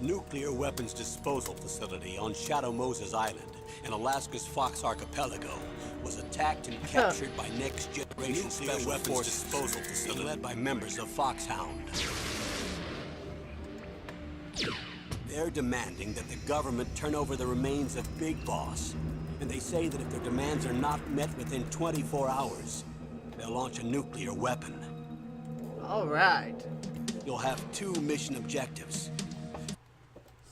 nuclear weapons disposal facility on Shadow Moses Island in Alaska's Fox Archipelago was attacked and captured by Next Generation Special Weapons Disposal Facility led by members of Foxhound. They're demanding that the government turn over the remains of Big Boss. And they say that if their demands are not met within 24 hours, they'll launch a nuclear weapon. All right. You'll have 2 mission objectives.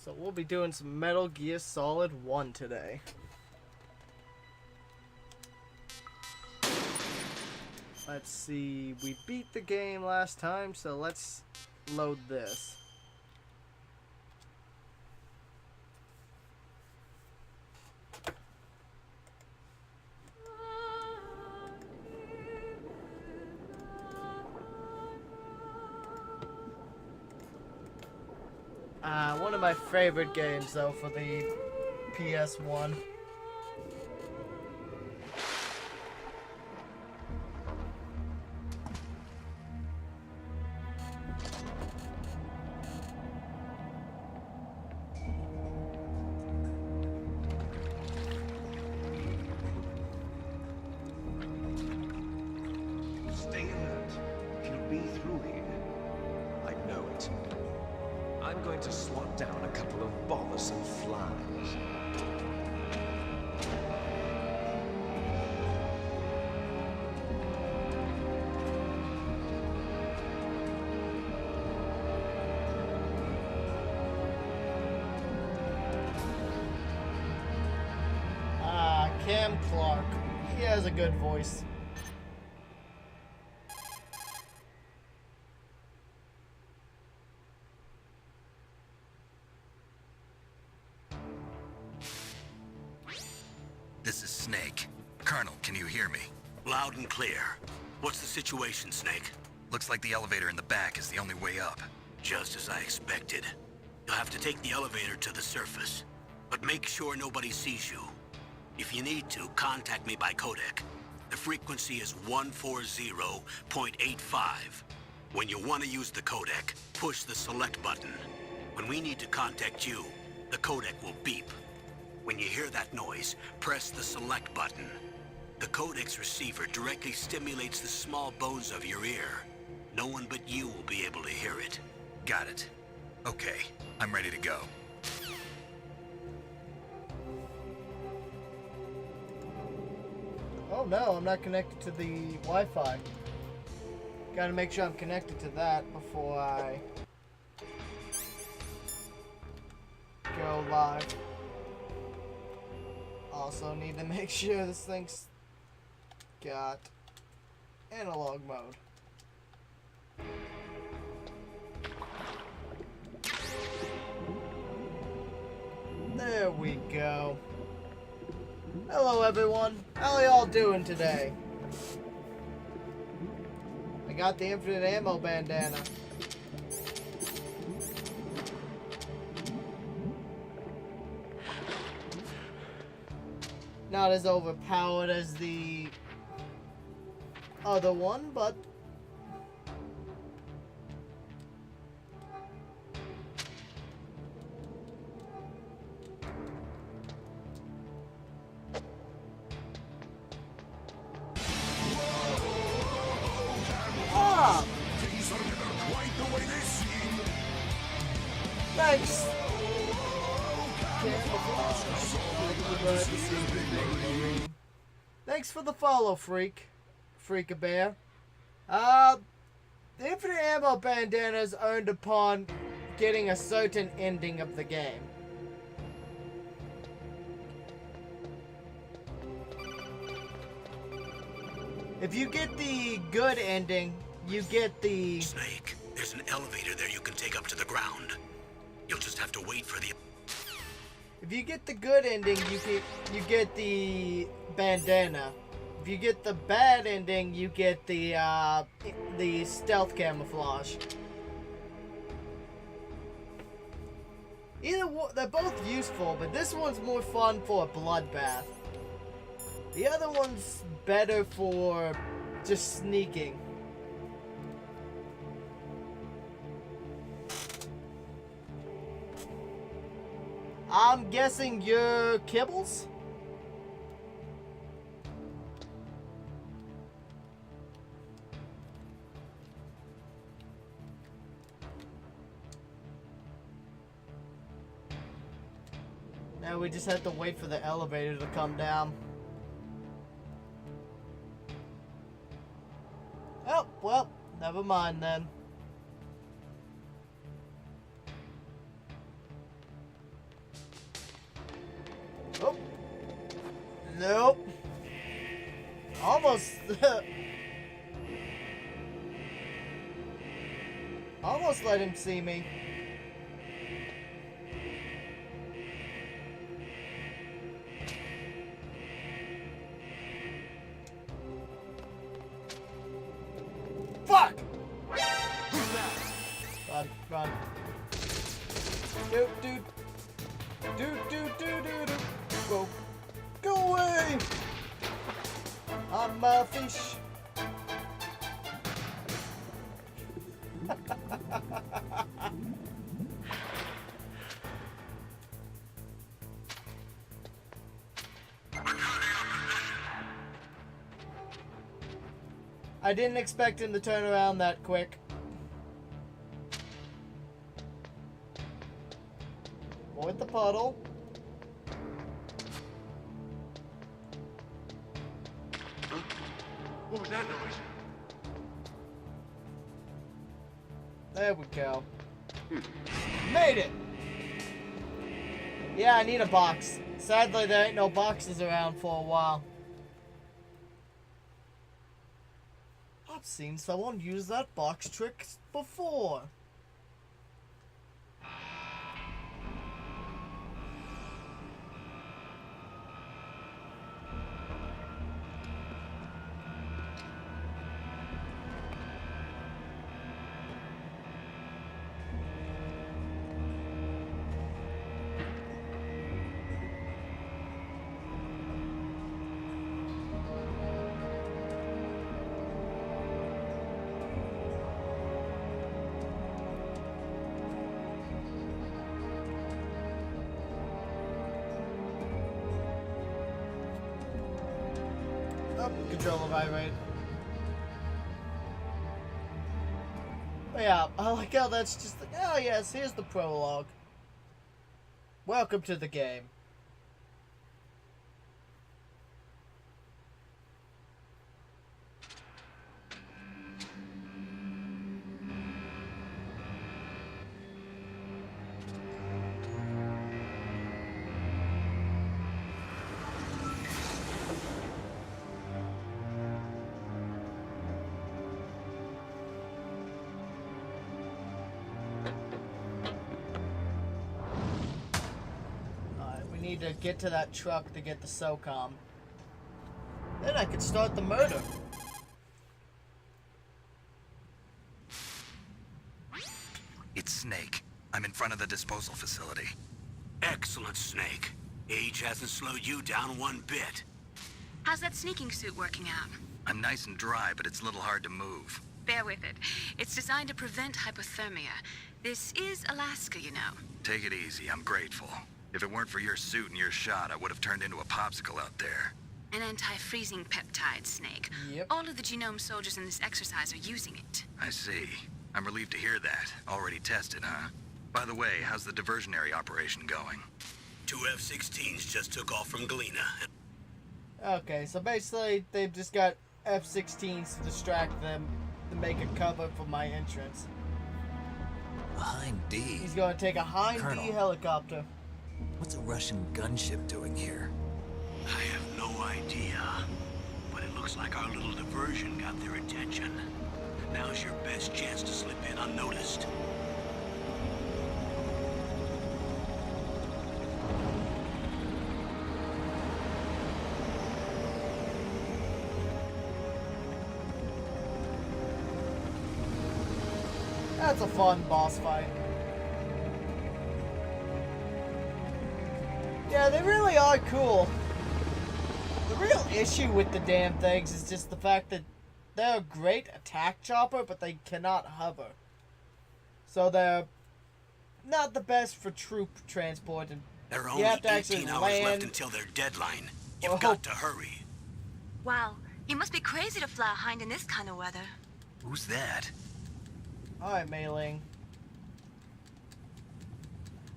So we'll be doing some Metal Gear Solid 1 today. Let's see, we beat the game last time, so let's load this. One of my favorite games, though, for the PS1. Stay alert. He'll be through here. I know it. I'm going to swat down a couple of bothersome flies. Cam Clark. He has a good voice. This is Snake. Colonel, can you hear me? Loud and clear. What's the situation, Snake? Looks like the elevator in the back is the only way up. Just as I expected. You'll have to take the elevator to the surface. But make sure nobody sees you. If you need to, contact me by codec. The frequency is 140.85. When you want to use the codec, push the select button. When we need to contact you, the codec will beep. When you hear that noise, press the select button. The codec's receiver directly stimulates the small bones of your ear. No one but you will be able to hear it. Got it. Okay, I'm ready to go. Oh no, I'm not connected to the Wi-Fi. Gotta make sure I'm connected to that before I go live. Also need to make sure this thing's got analog mode. There we go. Hello everyone, how are y'all doing today? I got the infinite ammo bandana. Not as overpowered as the other one, but thanks. Thanks for the follow, Freak-a-Bear. The infinite ammo bandana is earned upon getting a certain ending of the game. If you get the good ending, you get the... Snake, there's an elevator there you can take up to the ground. You'll just have to wait for the... If you get the good ending, you get the bandana. If you get the bad ending, you get the stealth camouflage. Either one, they're both useful, but this one's more fun for a bloodbath. The other one's better for just sneaking. I'm guessing you're Kibbles? Now we just have to wait for the elevator to come down. Oh, well, never mind then. Oh. Nope. Almost. Almost let him see me. Fuck! Run, run. Doot, doot. Doot, doot, doot, doot, doot. Go. Go away! I'm a fish. I didn't expect him to turn around that quick. Avoid the puddle. What was that noise? There we go. Made it! Yeah, I need a box. Sadly, there ain't no boxes around for a while. I've seen someone use that box trick before. Oh, controller vibrate. But yeah, I like how that's just like, oh yes, here's the prologue. Welcome to the game. Need to get to that truck to get the SOCOM. Then I could start the murder. It's Snake. I'm in front of the disposal facility. Excellent, Snake. Age hasn't slowed you down one bit. How's that sneaking suit working out? I'm nice and dry, but it's a little hard to move. Bear with it. It's designed to prevent hypothermia. This is Alaska, you know. Take it easy, I'm grateful. If it weren't for your suit and your shot, I would have turned into a popsicle out there. An anti-freezing peptide, Snake. Yep. All of the genome soldiers in this exercise are using it. I see. I'm relieved to hear that. Already tested, huh? By the way, how's the diversionary operation going? 2 F-16s just took off from Galena. Okay, so basically they've just got F-16s to distract them to make a cover for my entrance. Behind D? He's going to take a Hind D Colonel. helicopter. What's a Russian gunship doing here? I have no idea. But it looks like our little diversion got their attention. Now's your best chance to slip in unnoticed. That's a fun boss fight. Yeah, they really are cool. The real issue with the damn things is just the fact that they're a great attack chopper, but they cannot hover. So they're not the best for troop transport and There are You only have to actually 18 hours land. left until their deadline. You've Oh. got to hurry. Wow, you must be crazy to fly a hind in this kind of weather. Who's that? Alright, Mei Ling.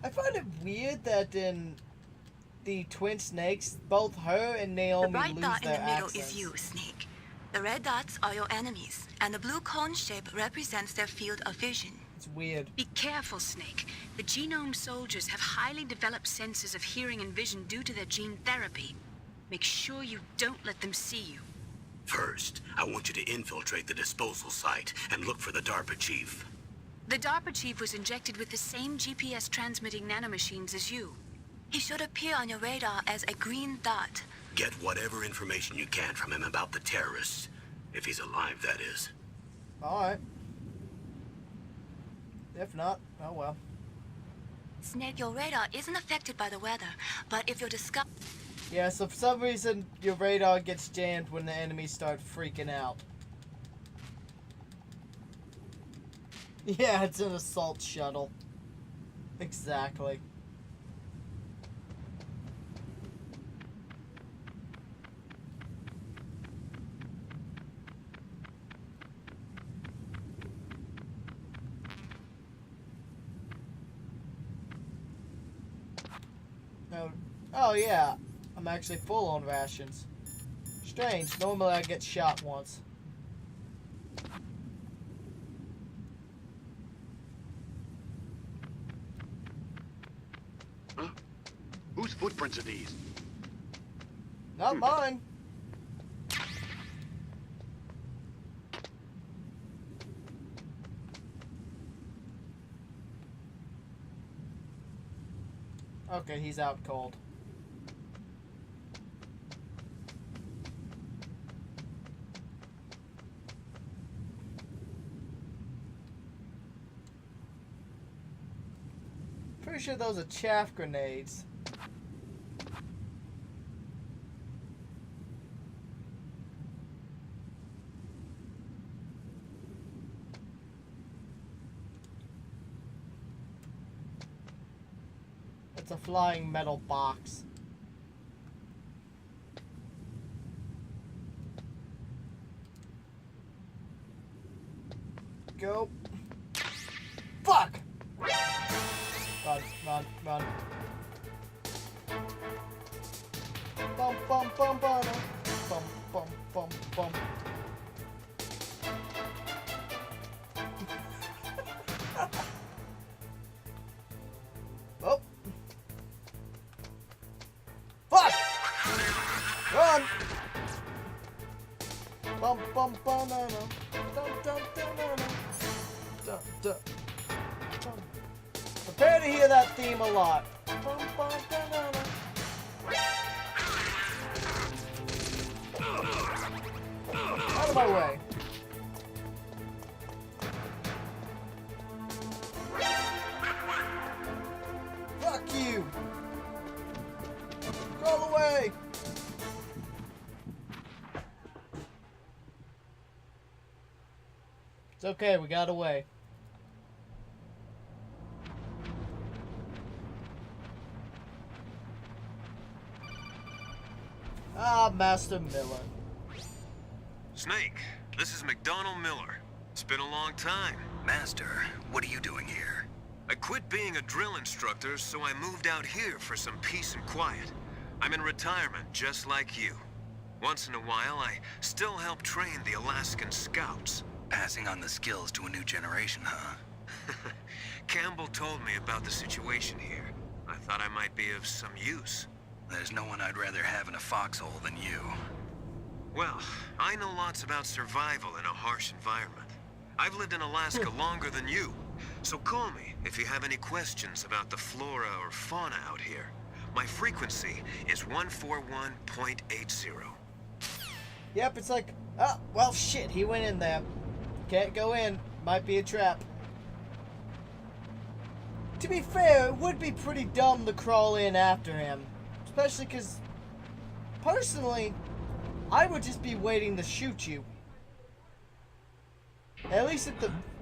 I find it weird that in the Twin Snakes, both her and The Naomi bright lose dot in their the middle accents. is you, Snake. The red dots are your enemies, and the blue cone shape represents their field of vision. It's weird. Be careful, Snake. The genome soldiers have highly developed senses of hearing and vision due to their gene therapy. Make sure you don't let them see you. First, I want you to infiltrate the disposal site and look for the DARPA chief. The DARPA chief was injected with the same GPS transmitting nanomachines as you. He should appear on your radar as a green dot. Get whatever information you can from him about the terrorists. If he's alive, that is. Alright. If not, oh well. Snake, your radar isn't affected by the weather, but if you're discovered... Yeah, so for some reason, your radar gets jammed when the enemies start freaking out. Yeah, it's an assault shuttle. Exactly. No. Oh yeah, I'm actually full on rations. Strange, normally I get shot once. Huh? Whose footprints are these? Not mine. Okay, he's out cold. Pretty sure those are chaff grenades. It's a flying metal box. Go. Fuck! Run, run, run. Bum, bum, bum, bum, bum, bum, bum, bum. Oh. Fuck! Run! Bum, bum, bum, no, no. Dum, dum, dum, no, no. Dum, dum. Dum. Prepare to hear that theme a lot. Bum, bum, dum, no, no. Out of my way. Fuck you! Crawl away! It's okay, we got away. Ah, Master Miller. Snake, this is McDonald Miller. It's been a long time. Master, what are you doing here? I quit being a drill instructor, so I moved out here for some peace and quiet. I'm in retirement, just like you. Once in a while, I still help train the Alaskan Scouts. Passing on the skills to a new generation, huh? Campbell told me about the situation here. I thought I might be of some use. There's no one I'd rather have in a foxhole than you. Well, I know lots about survival in a harsh environment. I've lived in Alaska longer than you, so call me if you have any questions about the flora or fauna out here. My frequency is 141.80. Yep, it's like, oh, well, shit, he went in there. Can't go in. Might be a trap. To be fair, it would be pretty dumb to crawl in after him. Especially because, personally, I would just be waiting to shoot you. At least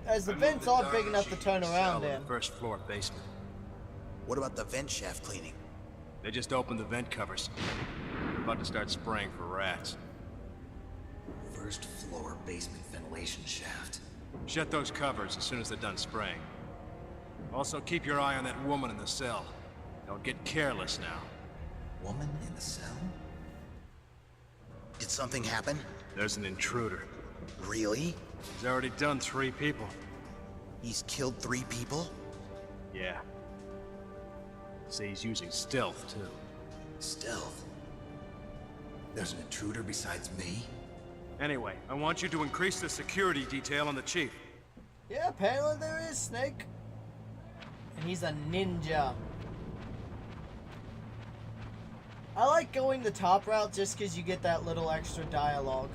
as the vents aren't big enough to turn around in. First floor basement. What about the vent shaft cleaning? They just opened the vent covers. About to start spraying for rats. First floor basement ventilation shaft. Shut those covers as soon as they're done spraying. Also, keep your eye on that woman in the cell. Don't get careless now. Woman in the cell? Did something happen? There's an intruder. Really? He's already done 3 people. He's killed 3 people? Yeah. See, he's using stealth, too. Stealth? There's an intruder besides me? Anyway, I want you to increase the security detail on the chief. Yeah, apparently there is, Snake. And he's a ninja. I like going the top route just because you get that little extra dialogue.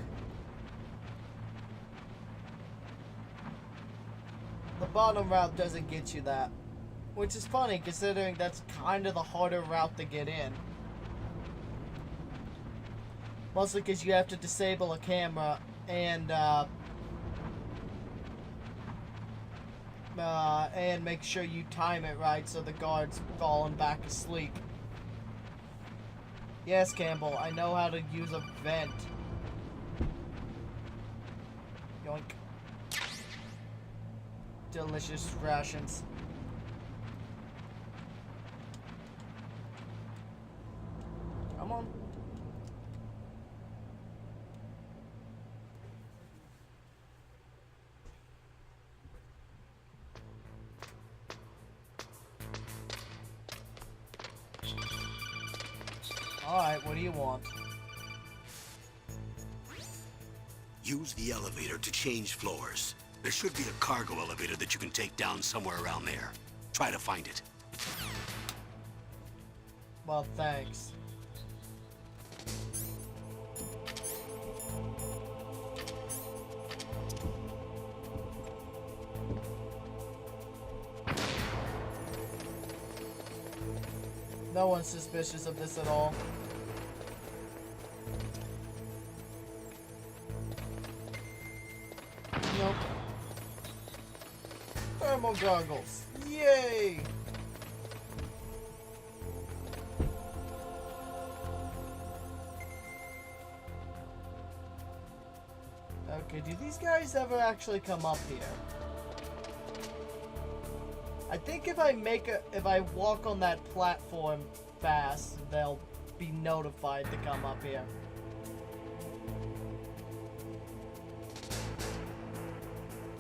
The bottom route doesn't get you that. Which is funny considering that's kind of the harder route to get in. Mostly because you have to disable a camera and make sure you time it right so the guard's falling back asleep. Yes, Campbell, I know how to use a vent. Yoink. Delicious rations. Come on. Alright, what do you want? Use the elevator to change floors. There should be a cargo elevator that you can take down somewhere around there. Try to find it. Well, thanks. No one's suspicious of this at all. Nope. Thermal goggles. Yay! Okay, do these guys ever actually come up here? I think if I walk on that platform fast, they'll be notified to come up here.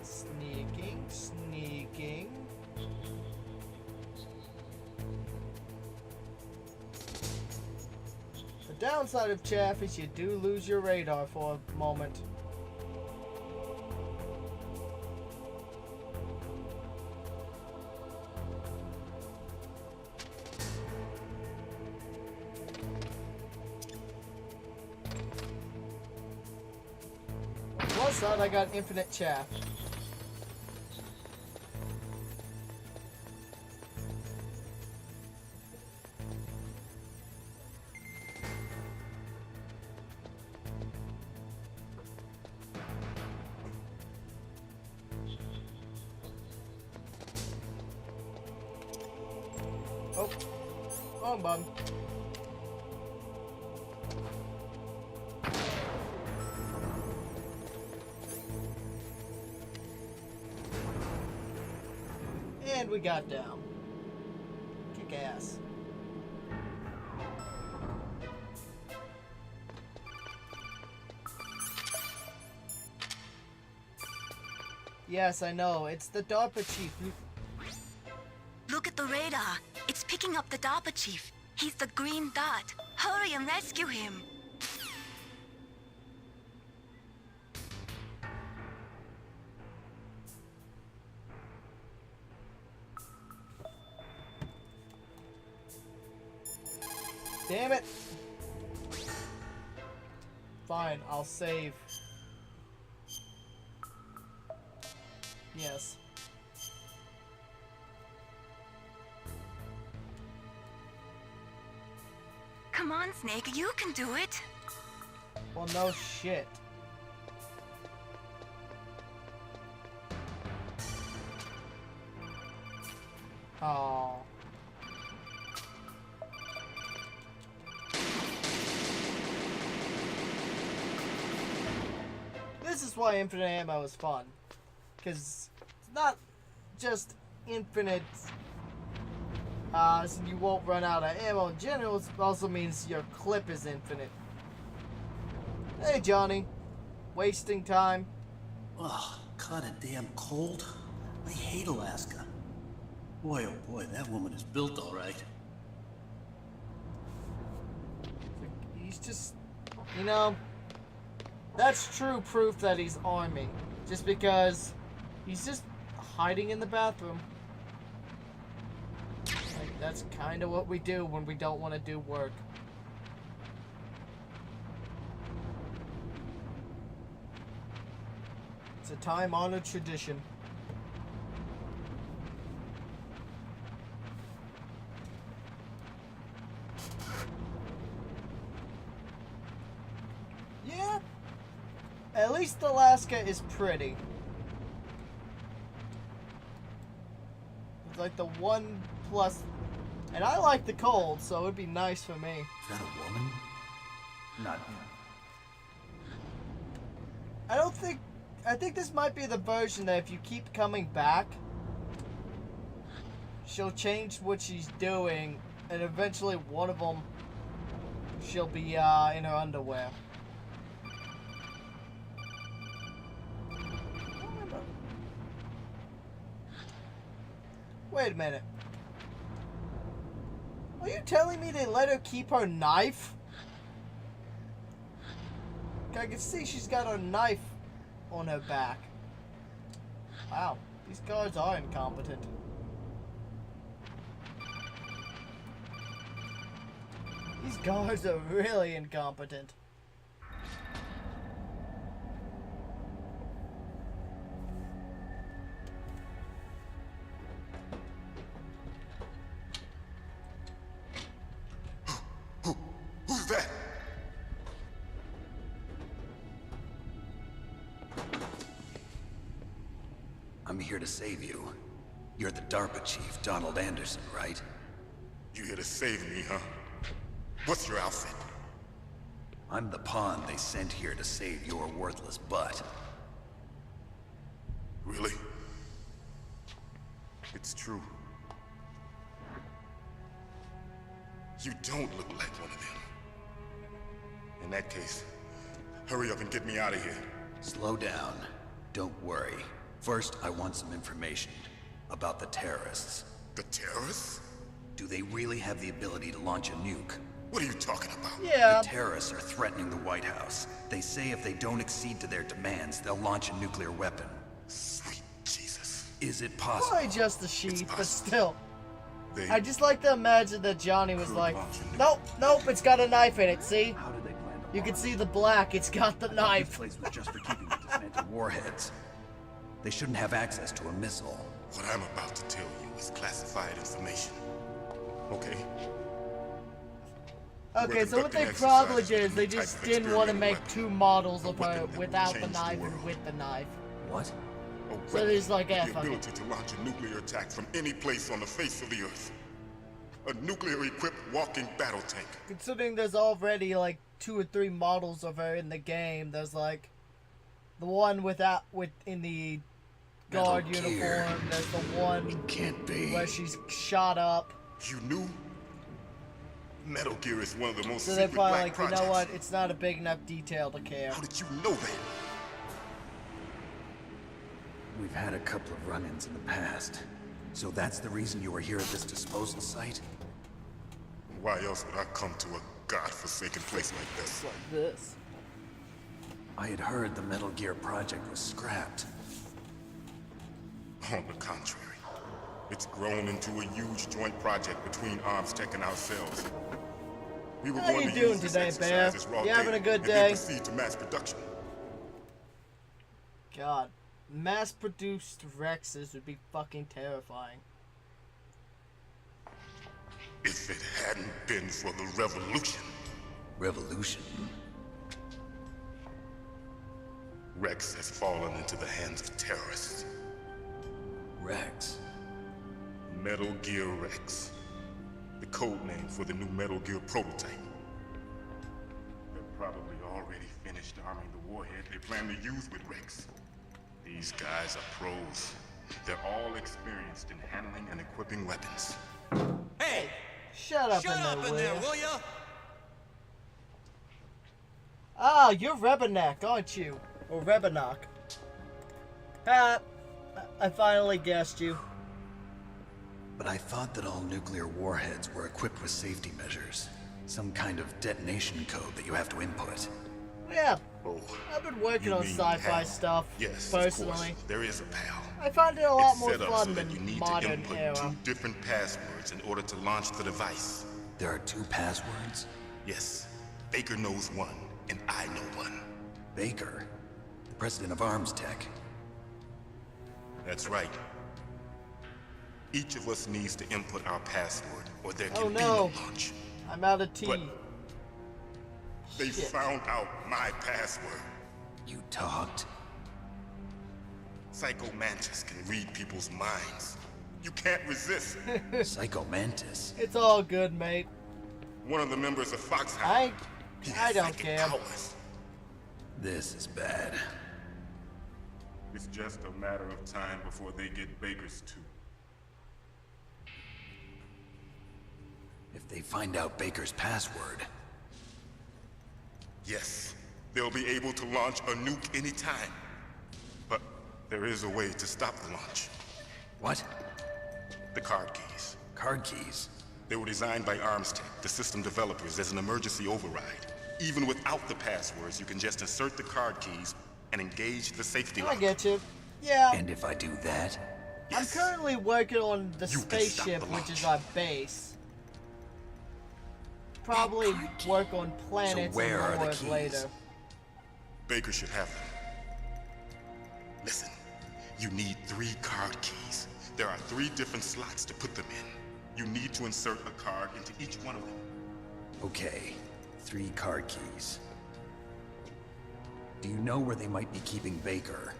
Sneaking, sneaking. The downside of chaff is you do lose your radar for a moment. Plus that, I got infinite chaff. Oh, wrong button. And we got down. Kick ass. Yes, I know. It's the DARPA chief. Look at the radar. It's picking up the DARPA chief. He's the green dot. Hurry and rescue him. Damn it. Fine, I'll save. Yes. Come on, Snake. You can do it. Well, no shit. Oh. this is why infinite ammo is fun. Because it's not just infinite, so you won't run out of ammo in general. It also means your clip is infinite. Hey, Johnny. Wasting time. Ugh, kinda damn cold. I hate Alaska. Boy, oh boy, that woman is built all right. He's just, you know, that's true proof that he's Army. Just because he's just hiding in the bathroom. Like, that's kind of what we do when we don't want to do work. It's a time-honored tradition. Yeah. At least Alaska is pretty. It's like the one plus... And I like the cold, so it'd be nice for me. Is that a woman? Not... I think this might be the version that if you keep coming back, she'll change what she's doing, and eventually one of them, she'll be in her underwear. Wait a minute. Are you telling me they let her keep her knife? I can see she's got her knife on her back. Wow, these guards are incompetent. These guards are really incompetent. Who's that? I'm here to save you. You're the DARPA chief, Donald Anderson, right? You here to save me, huh? What's your outfit? I'm the pawn they sent here to save your worthless butt. Really? It's true. You don't look like one of them. In that case, hurry up and get me out of here. Slow down. Don't worry. First, I want some information about the terrorists. The terrorists? Do they really have the ability to launch a nuke? What are you talking about? Yeah. The terrorists are threatening the White House. They say if they don't accede to their demands, they'll launch a nuclear weapon. Sweet Jesus. Is it possible? Probably just a sheath, but still. They I just like to imagine that Johnny was like, nope, nope, it's got a knife in it, see? How did they plan to You can launch see the black, it's got the This knife. place was just for keeping the dismantled warheads. They shouldn't have access to a missile. What I'm about to tell you is classified information. Okay? Okay, We're so what they conducting probably exercises did is with they a new just type of didn't want to make experimental two models weapon. of A weapon her that will without the change the knife world. and with the knife. What? A So there's like, with yeah, the fuck it. ability to launch a nuclear attack from any place on the face of the Earth. A nuclear-equipped walking battle tank. Considering there's already like 2 or 3 models of her in the game, there's like the one in the guard Metal Gear. uniform, there's the one It can't be. where she's shot up. You knew? Metal Gear is one of the most So they're secret probably black like, projects. you know what, it's not a big enough detail to care. How did you know that? We've had a couple of run-ins in the past. So that's the reason you were here at this disposal site? Why else would I come to a godforsaken place like this? Like this. I had heard the Metal Gear project was scrapped. On the contrary, it's grown into a huge joint project between Arms Tech and ourselves. We were How going you to doing use this today, exercise Bear? as raw You having data a good and day? then proceed to mass production. God. Mass-produced Rexes would be fucking terrifying. If it hadn't been for the revolution, Revolution? Rex has fallen into the hands of terrorists. Rex? Metal Gear Rex. The code name for the new Metal Gear prototype. They're probably already finished arming the warhead they plan to use with Rex. These guys are pros. They're all experienced in handling and equipping weapons. Hey! Shut up in there, will ya? Ah, you're Rebenak, aren't you? Or Rebenak. Ah, I finally guessed you. But I thought that all nuclear warheads were equipped with safety measures. Some kind of detonation code that you have to input. Yeah, Oh, I've been working you on mean sci-fi PAL? stuff, Yes, personally. of course. There is a PAL. I find it a lot It's more set up fun so that you than need to modern input era. 2 different passwords in order to launch the device. There are 2 passwords? Yes, Baker knows one, and I know one. Baker, the president of Arms Tech. That's right. Each of us needs to input our password, or there can Oh be no. no launch. I'm out of tea. But they Shit. found out my password. You talked? Psycho Mantis can read people's minds. You can't resist. Psycho Mantis. It's all good, mate. One of the members of Foxhound. I He has don't psychic care. powers. This is bad. It's just a matter of time before they get Baker's too. If they find out Baker's password, Yes, they'll be able to launch a nuke anytime. But there is a way to stop the launch. what? The card keys. Card keys? They were designed by Armstech, the system developers, as an emergency override. Even without the passwords, you can just insert the card keys and engage the safety I lock. get you. Yeah, And if I do that? I'm Yes. currently working on the You can stop spaceship, the which is launch. our base. Probably work on planets where are and the Mars keys? later. Baker should have them. Listen, you need 3 card keys. There are 3 different slots to put them in. You need to insert a card into each one of them. Okay, 3 card keys. Do you know where they might be keeping Baker?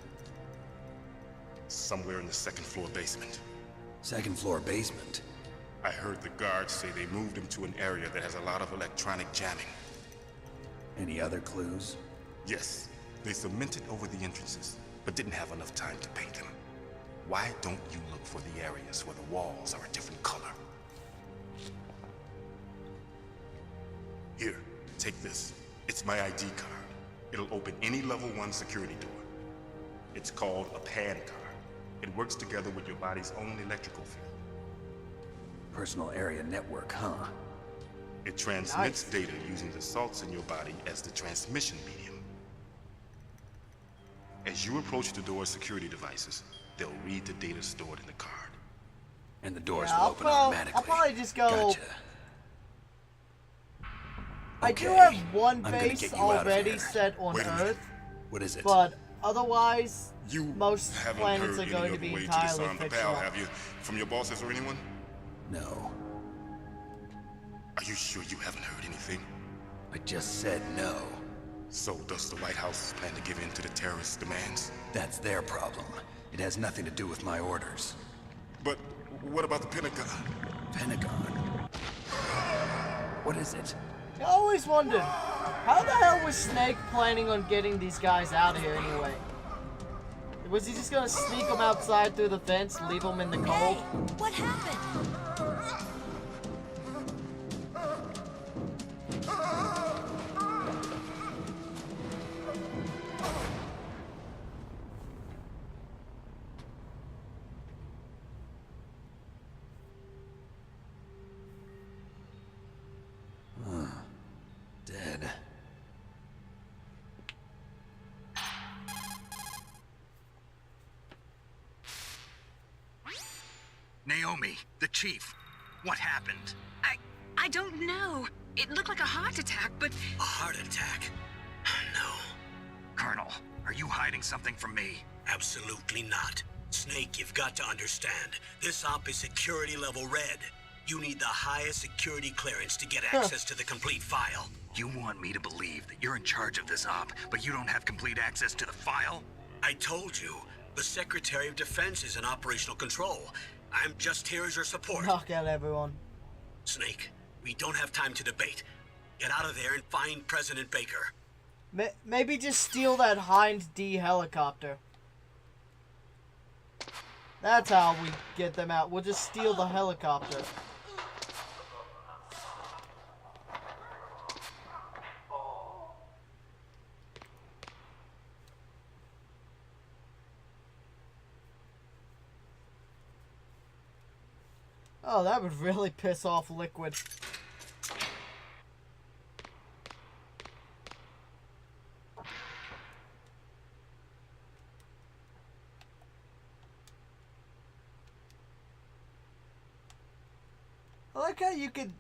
Somewhere in the 2nd floor basement. 2nd floor basement. I heard the guards say they moved him to an area that has a lot of electronic jamming. Any other clues? Yes, they cemented over the entrances, but didn't have enough time to paint them. Why don't you look for the areas where the walls are a different color? Here, take this. It's my ID card. It'll open any level 1 security door. It's called a PAN card. It works together with your body's own electrical field. Personal area network, huh? It transmits data using the salts in your body as the transmission medium. As you approach the door's security devices, they'll read the data stored in the card. And the doors Yeah, will open automatically. I'll probably just go. Gotcha. I do Okay, have one I'm gonna base get you out of already here. set on Wait a minute. Earth, What is it? but otherwise, You most haven't planets heard are any going to other be way to entirely disarm the PAL, fictional. have you? From your bosses or anyone? No. Are you sure you haven't heard anything? I just said no. So does the White House plan to give in to the terrorists' demands? That's their problem. It has nothing to do with my orders. But what about the Pentagon? Pentagon. What is it? I always wondered, how the hell was Snake planning on getting these guys out of here anyway? Was he just gonna sneak them outside through the fence, leave them in the cold? What happened? Dead. Naomi, the chief. What happened? I don't know. It looked like a heart attack, but A heart attack? No, Colonel, are you hiding something from me? absolutely not. Snake, you've got to understand. This op is security level red. You need the highest security clearance to get access to the complete file. You want me to believe that you're in charge of this op, but you don't have complete access to the file? I told you, the Secretary of Defense is in operational control. I'm just here as your support. Knock out everyone. Snake, we don't have time to debate. Get out of there and find President Baker. Maybe just steal that Hind D helicopter. That's how we get them out. We'll just steal the helicopter. Oh, that would really piss off Liquid. I like how you could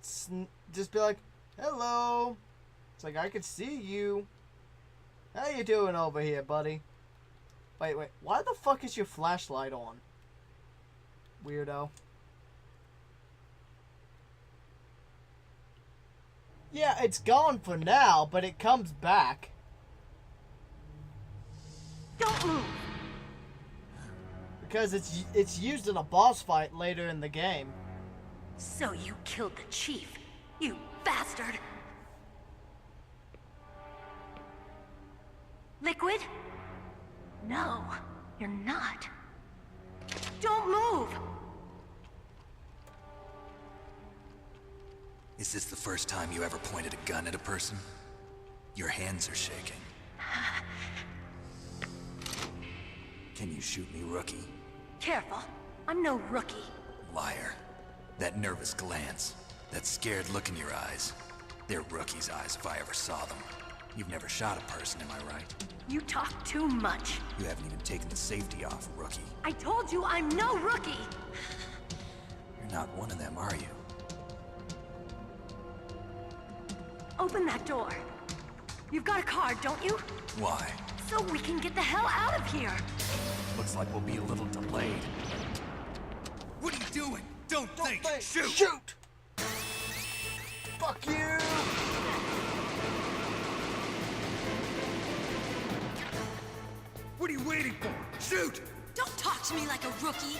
just be like, hello. It's like, I could see you. How you doing over here, buddy? Wait. Why the fuck is your flashlight on? Weirdo. Yeah, it's gone for now, but it comes back. Don't move! Because it's used in a boss fight later in the game. So you killed the chief, you bastard! Liquid? No, you're not. Don't move! Is this the first time you ever pointed a gun at a person? Your hands are shaking. Can you shoot me, rookie? Careful, I'm no rookie. Liar. That nervous glance, that scared look in your eyes. They're rookie's eyes if I ever saw them. You've never shot a person, am I right? You talk too much. You haven't even taken the safety off, rookie. I told you I'm no rookie! You're not one of them, are you? Open that door. You've got a card, don't you? Why? So we can get the hell out of here! Looks like we'll be a little delayed. What are you doing? Don't think! Shoot! Shoot! Fuck you! What are you waiting for? Shoot! Don't talk to me like a rookie!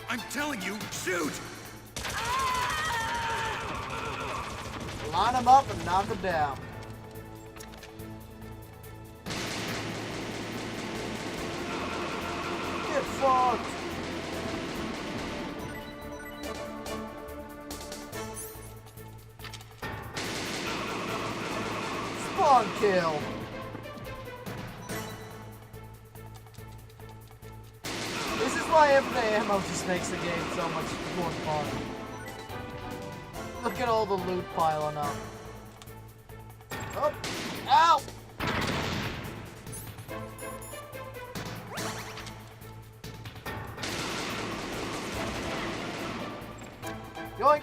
I'm telling you, shoot! Line them up and knock them down. Get fucked! Spawn kill! This is why infinite ammo just makes the game so much more fun. Look at all the loot piling up. Oh! Ow! Yoink!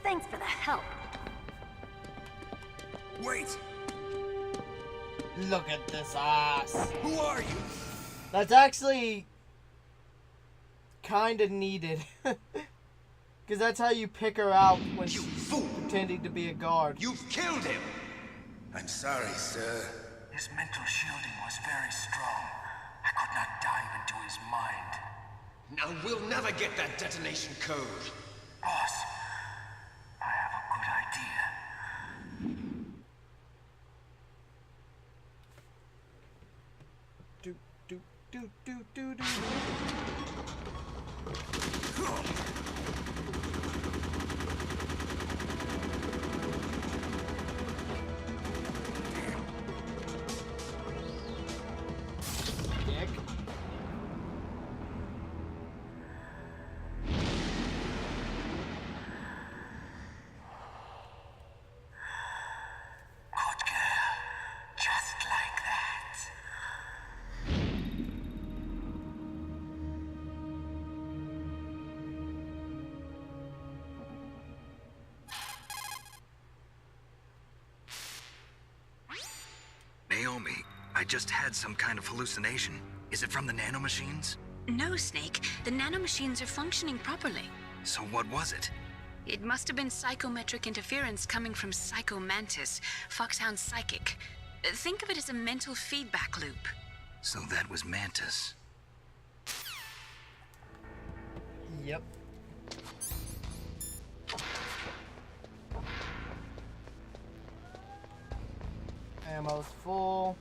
Thanks for the help. Wait! Look at this ass. Who are you? That's actually kind of needed. Because that's how you pick her out when You she's fool! pretending to be a guard. You've killed him! I'm sorry, sir. His mental shielding was very strong. I could not dive into his mind. Now we'll never get that detonation code. Boss, I have a good idea. Do, do, do, do, do, do. Dick. Good girl. Just like that. Naomi, I just had some kind of hallucination. Is it from the nanomachines? No, Snake. The nanomachines are functioning properly. So what was it? It must have been psychometric interference coming from Psycho Mantis, Foxhound's psychic. Think of it as a mental feedback loop. So that was Mantis. Yep. Ammo's full.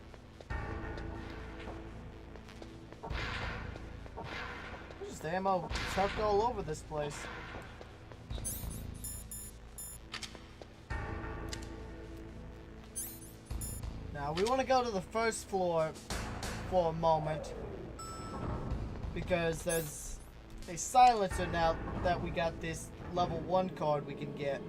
There's just ammo chucked all over this place. Now we want to go to the first floor for a moment because there's a silencer now that we got this level 1 card we can get.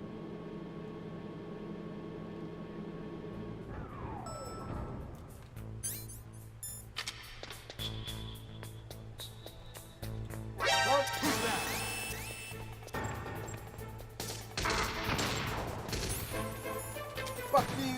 Fuck you!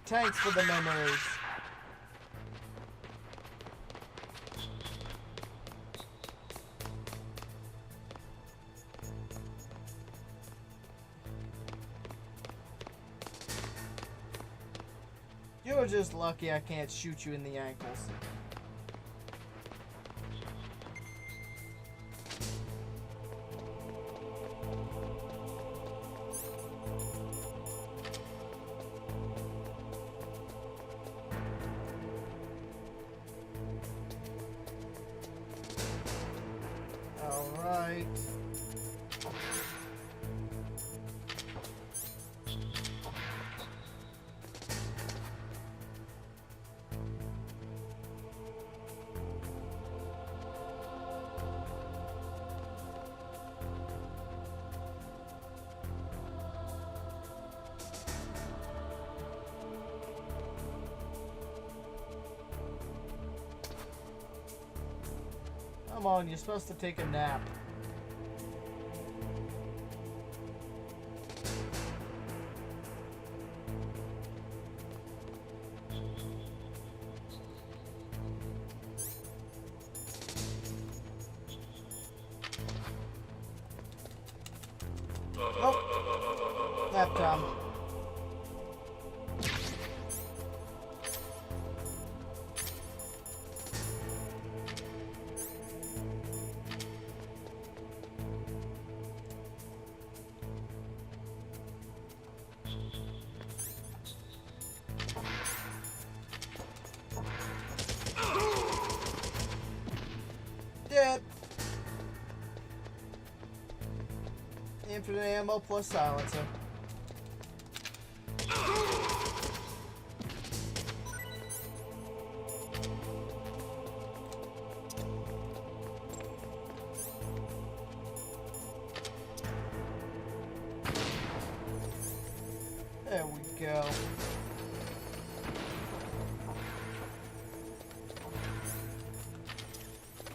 Thanks for the memories. You're just lucky I can't shoot you in the ankles. Alright. Come on, you're supposed to take a nap. Oh, nap time. Dead. Infinite ammo plus silencer. There we go.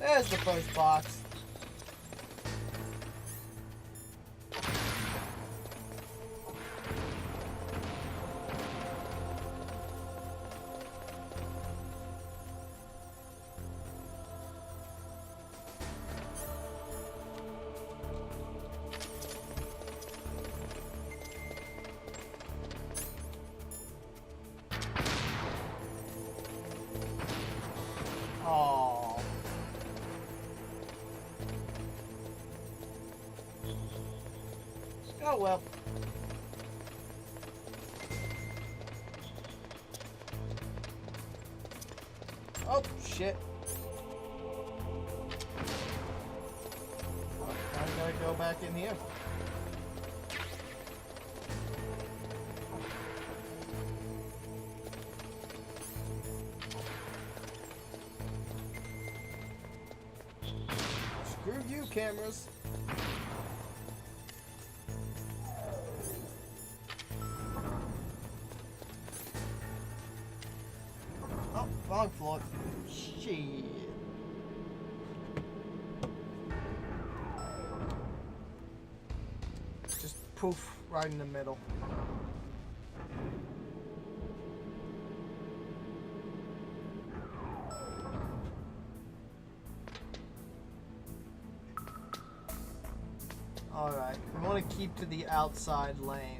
There's the first box. Oh. Oh well. Oh shit. I gotta go back in here. Screw you, cameras. Oh, wrong floor. Shit. Just poof right in the middle. Alright, we want to keep to the outside lane.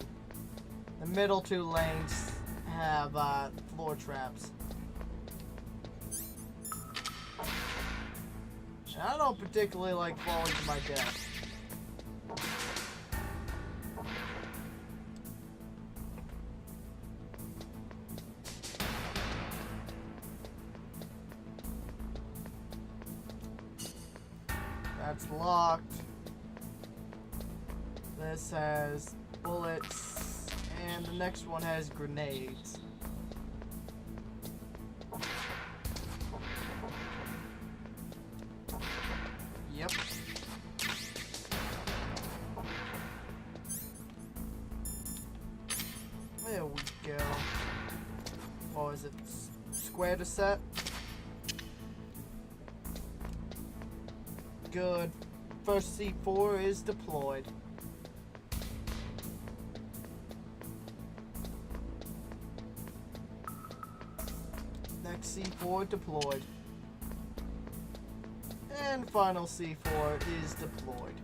The middle two lanes have floor traps. And I don't particularly like falling to my death. That's locked. This has bullets, and the next one has grenades. Yep. There we go. Oh, is it square to set? Good. First C4 is deployed. Next C4 deployed. And final C4 is deployed.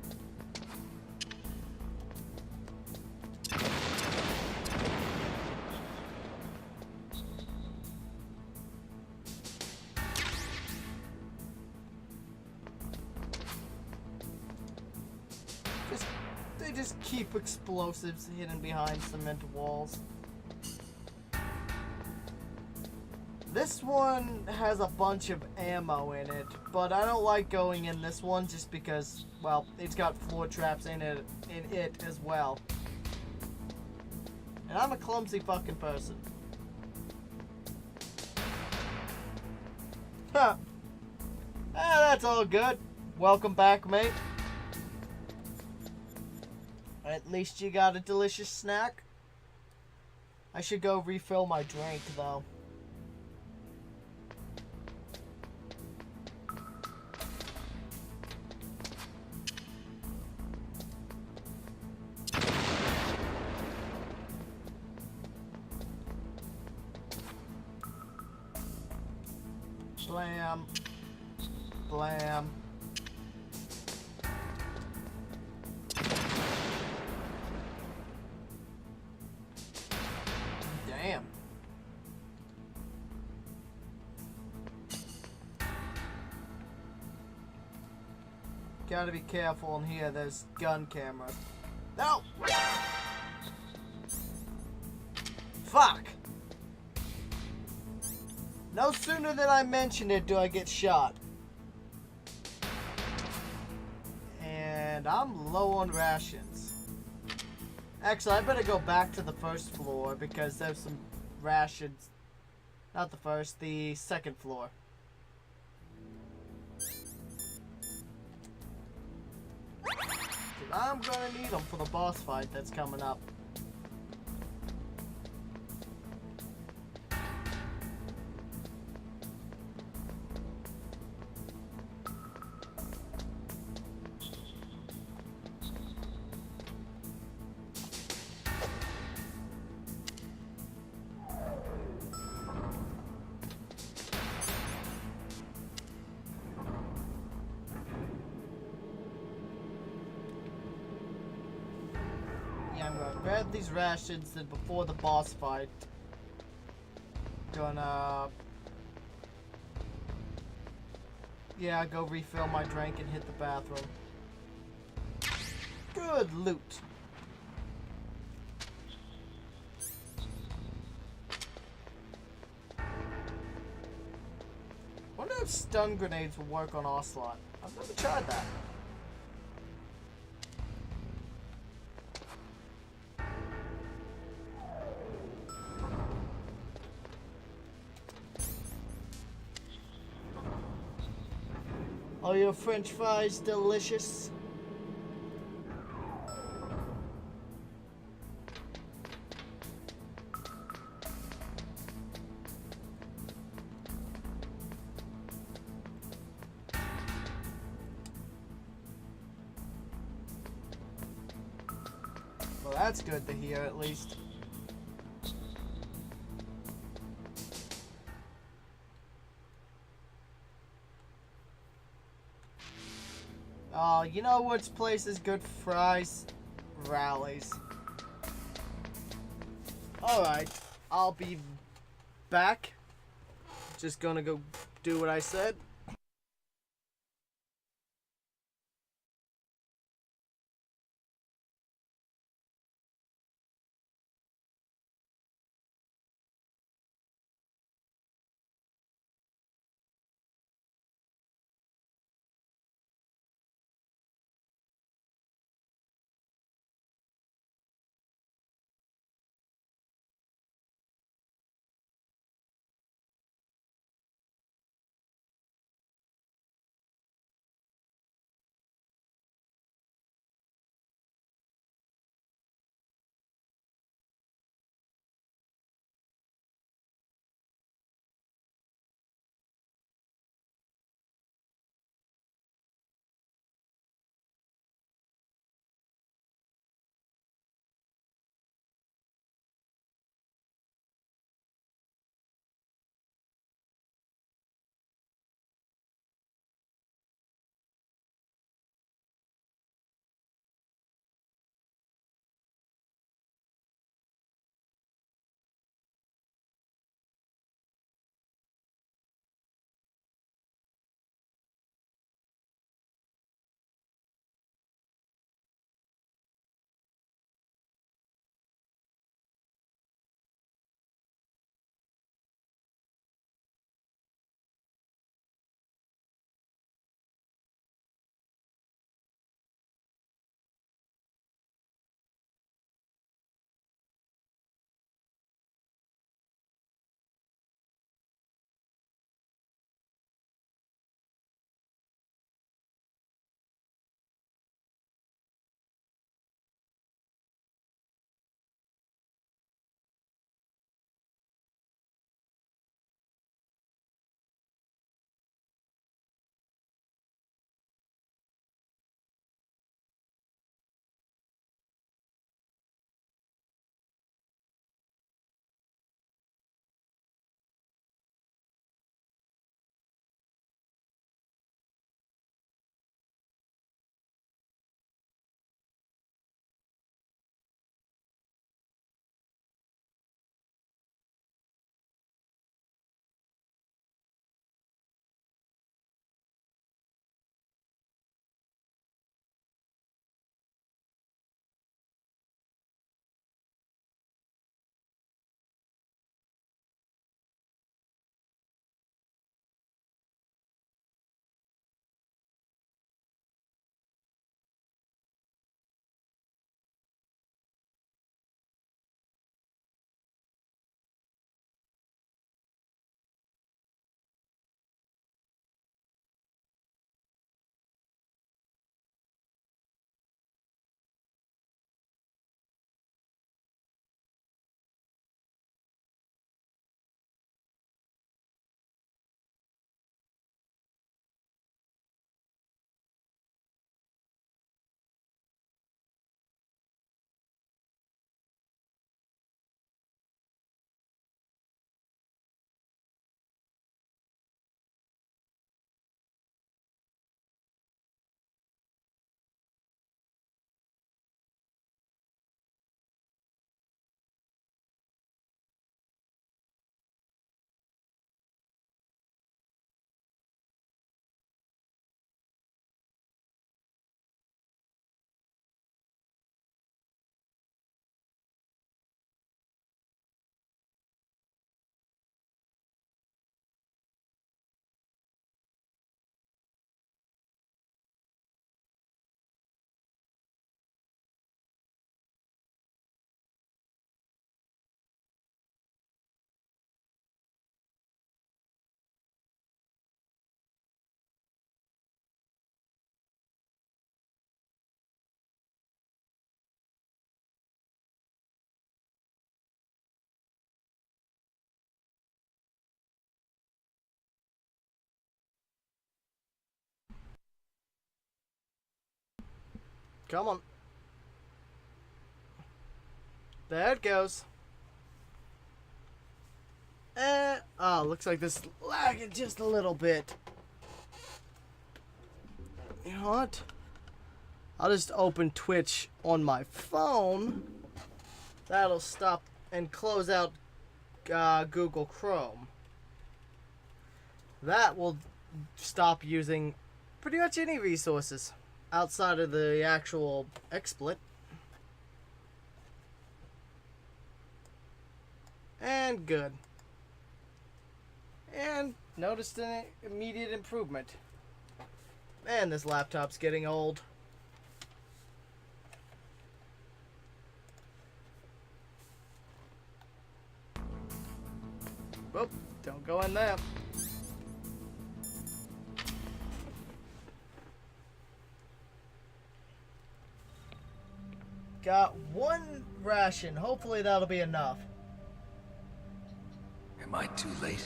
They just keep explosives hidden behind cement walls. This one has a bunch of ammo in it, but I don't like going in this one just because, well, it's got floor traps in it as well. And I'm a clumsy fucking person. Huh. That's all good. Welcome back, mate. At least you got a delicious snack. I should go refill my drink, though. Blam. Blam. Damn. Gotta be careful in here, there's gun cameras. No! Fuck! No sooner than I mention it do I get shot. And I'm low on rations. Actually, I better go back to the first floor because there's some rations. Not the first, the second floor. I'm gonna need them for the boss fight that's coming up. I'm gonna grab these rations and before the boss fight, gonna go refill my drink and hit the bathroom. Good loot. Wonder if stun grenades will work on Ocelot. I've never tried that. Are your French fries delicious? Well, that's good to hear, at least. Oh, you know which place is good for fries? Rallies. Alright, I'll be back. Just gonna go do what I said. Come on. There it goes. Oh, looks like this is lagging just a little bit. You know what? I'll just open Twitch on my phone. That'll stop and close out Google Chrome. That will stop using pretty much any resources outside of the actual XSplit. And good. And noticed an immediate improvement. Man, this laptop's getting old. Whoop, don't go in there. Got one ration. Hopefully that'll be enough. Am I too late?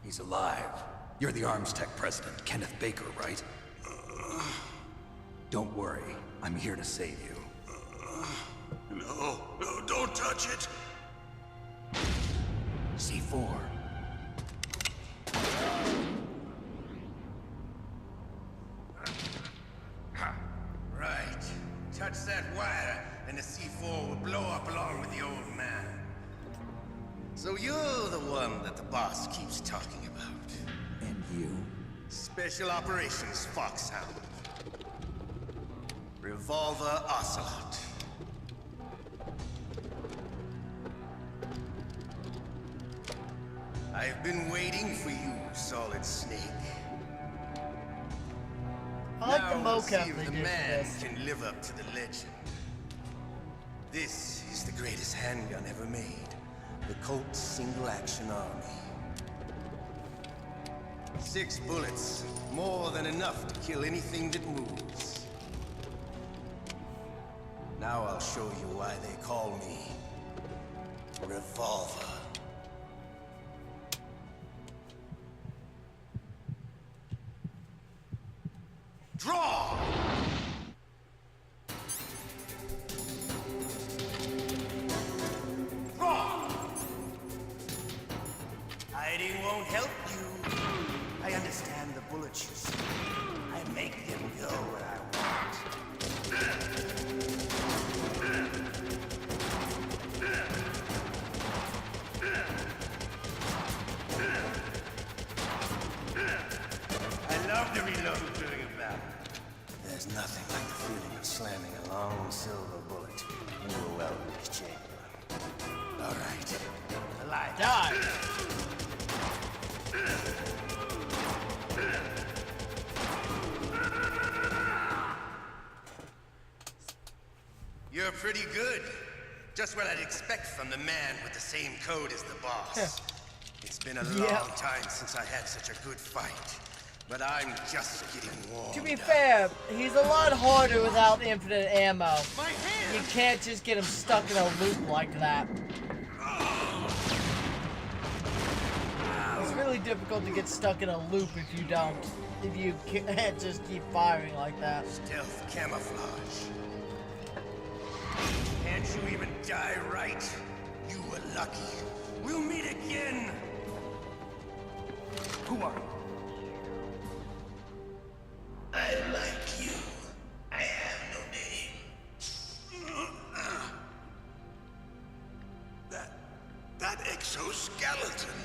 He's alive. You're the Arms Tech president, Kenneth Baker, right? Don't worry. I'm here to save you. No, don't touch it. C4. Right. Touch that wire, and the C4 will blow up along with the old man. So you're the one that the boss keeps talking about. And you? Special Operations Foxhound. Revolver Ocelot. I've been waiting for you, Solid Snake. I like the Now we'll mocap see if they the did for man this. can live up to the legend. This is the greatest handgun ever made. The Colt's Single Action Army. 6 bullets, more than enough to kill anything that moves. Now I'll show you why they call me Revolver. Draw! Draw! Hiding won't help you. I understand the bullets you see. I make them go where I want. I love to reload during a battle. There's nothing like the feeling of slamming a long silver bullet into a well-used chamber. All right. Alive. Die! You're pretty good. Just what I'd expect from the man with the same code as the boss. It's been a long time since I had such a good fight. But I'm just getting warm. To be fair, he's a lot harder without infinite ammo. You can't just get him stuck in a loop like that. It's really difficult to get stuck in a loop if you can't just keep firing like that. Stealth camouflage. Can't you even die right? You were lucky. We'll meet again. Who are you? I like you. I have no name. That exoskeleton.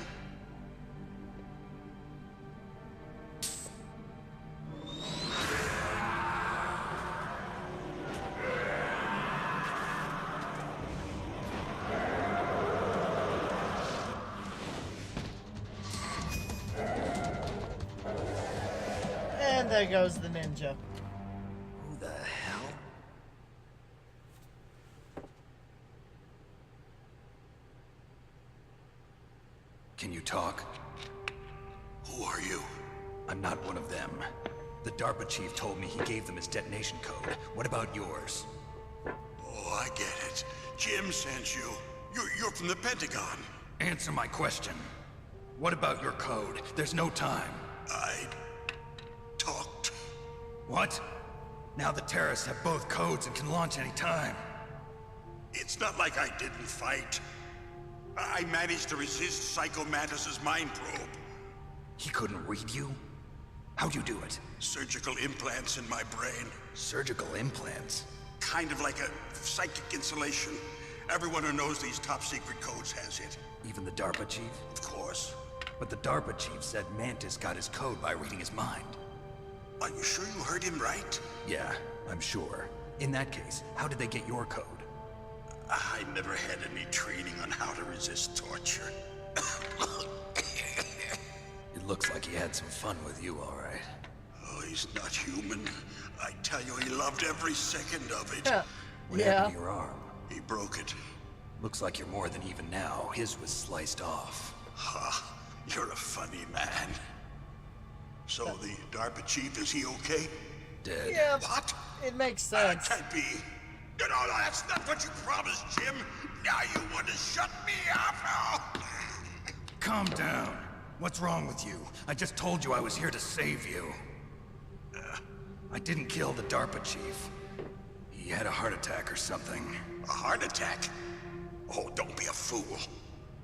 And there goes the ninja. Who the hell? Can you talk? Who are you? I'm not one of them. The DARPA chief told me he gave them his detonation code. What about yours? Oh, I get it. Jim sent you. You're from the Pentagon. Answer my question. What about your code? There's no time. I talked. What? Now the terrorists have both codes and can launch any time. It's not like I didn't fight. I managed to resist Psycho Mantis's mind probe. He couldn't read you? How'd you do it? Surgical implants in my brain. Surgical implants? Kind of like a psychic insulation. Everyone who knows these top secret codes has it. Even the DARPA chief? Of course. But the DARPA chief said Mantis got his code by reading his mind. Are you sure you heard him right? Yeah, I'm sure. In that case, how did they get your code? I never had any training on how to resist torture. It looks like he had some fun with you, all right. Oh, he's not human. I tell you, he loved every second of it. What happened to your arm? He broke it. Looks like you're more than even now. His was sliced off. Ha, you're a funny man. So the DARPA chief, is he okay? Dead. Yeah. What? It makes sense. That can't be. No, that's not what you promised, Jim. Now you want to shut me up? Calm down. What's wrong with you? I just told you I was here to save you. I didn't kill the DARPA chief. He had a heart attack or something. A heart attack? Oh, don't be a fool.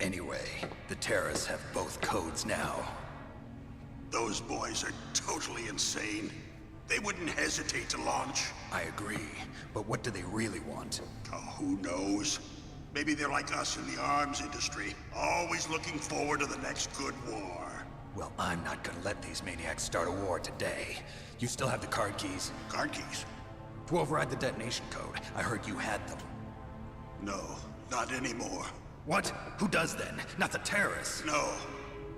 Anyway, the terrorists have both codes now. Those boys are totally insane. They wouldn't hesitate to launch. I agree, but what do they really want? Oh, who knows? Maybe they're like us in the arms industry, always looking forward to the next good war. Well, I'm not gonna let these maniacs start a war today. You still have the card keys? Card keys? To override the detonation code. I heard you had them. No, not anymore. What? Who does then? Not the terrorists. No,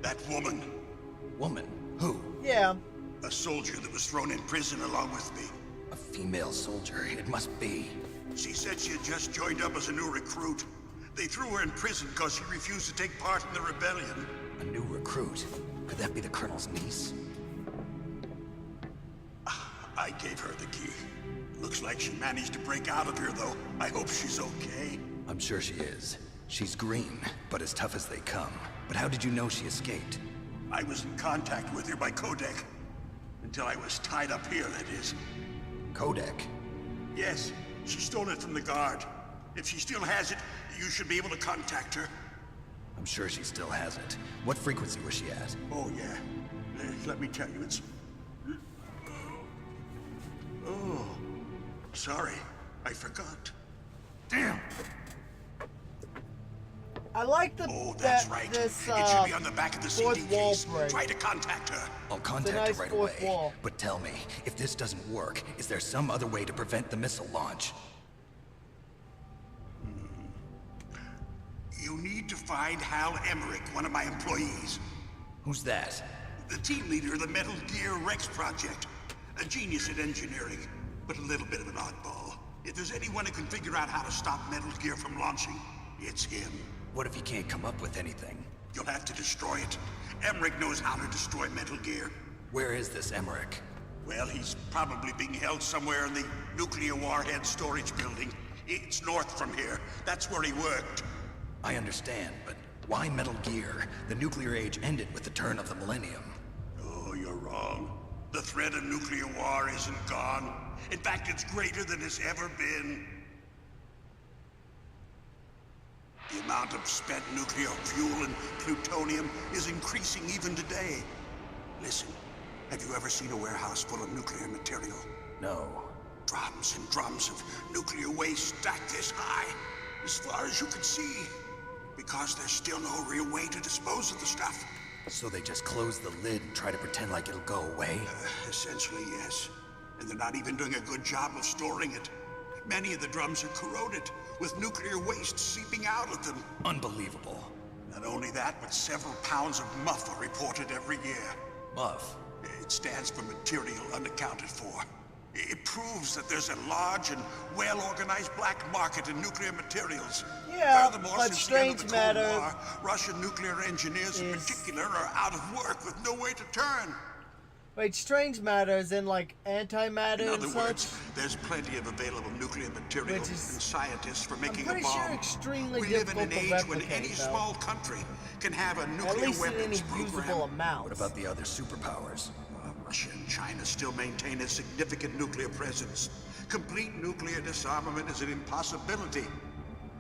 that woman. Woman? Who? Yeah. A soldier that was thrown in prison along with me. A female soldier, it must be. She said she had just joined up as a new recruit. They threw her in prison because she refused to take part in the rebellion. A new recruit? Could that be the Colonel's niece? I gave her the key. Looks like she managed to break out of here, though. I hope she's okay. I'm sure she is. She's green, but as tough as they come. But how did you know she escaped? I was in contact with her by codec. Until I was tied up here, that is. Codec? Yes, she stole it from the guard. If she still has it, you should be able to contact her. I'm sure she still has it. What frequency was she at? Oh, yeah. Let me tell you, it's... Oh, sorry. I forgot. Damn! I like the Oh, that's right. this it should be on the back of the fourth CD wall case. break. Try to contact her. I'll contact nice her right fourth away. wall. But tell me, if this doesn't work, is there some other way to prevent the missile launch? You need to find Hal Emmerich, one of my employees. Who's that? The team leader of the Metal Gear Rex project. A genius at engineering, but a little bit of an oddball. If there's anyone who can figure out how to stop Metal Gear from launching, it's him. What if he can't come up with anything? You'll have to destroy it. Emmerich knows how to destroy Metal Gear. Where is this Emmerich? Well, he's probably being held somewhere in the nuclear warhead storage building. It's north from here. That's where he worked. I understand, but why Metal Gear? The nuclear age ended with the turn of the millennium. Oh, you're wrong. The threat of nuclear war isn't gone. In fact, it's greater than it's ever been. The amount of spent nuclear fuel and plutonium is increasing even today. Listen, have you ever seen a warehouse full of nuclear material? No. Drums and drums of nuclear waste stacked this high, as far as you can see. Because there's still no real way to dispose of the stuff. So they just close the lid and try to pretend like it'll go away? Essentially, yes. And they're not even doing a good job of storing it. Many of the drums are corroded, with nuclear waste seeping out of them. Unbelievable. Not only that, but several pounds of MUF are reported every year. MUF? It stands for material unaccounted for. It proves that there's a large and well-organized black market in nuclear materials. Yeah, Furthermore, but since the end of Strange the Cold Matter War, Russian nuclear engineers in particular are out of work with no way to turn. Wait, strange matters in like antimatter In and other such? words, there's plenty of available nuclear material and scientists for making a pretty bomb. sure extremely We live in an difficult to age when any replicate, though. small country can have a At nuclear least in any weapons usable program. amount. What about the other superpowers? Russia and China still maintain a significant nuclear presence. Complete nuclear disarmament is an impossibility.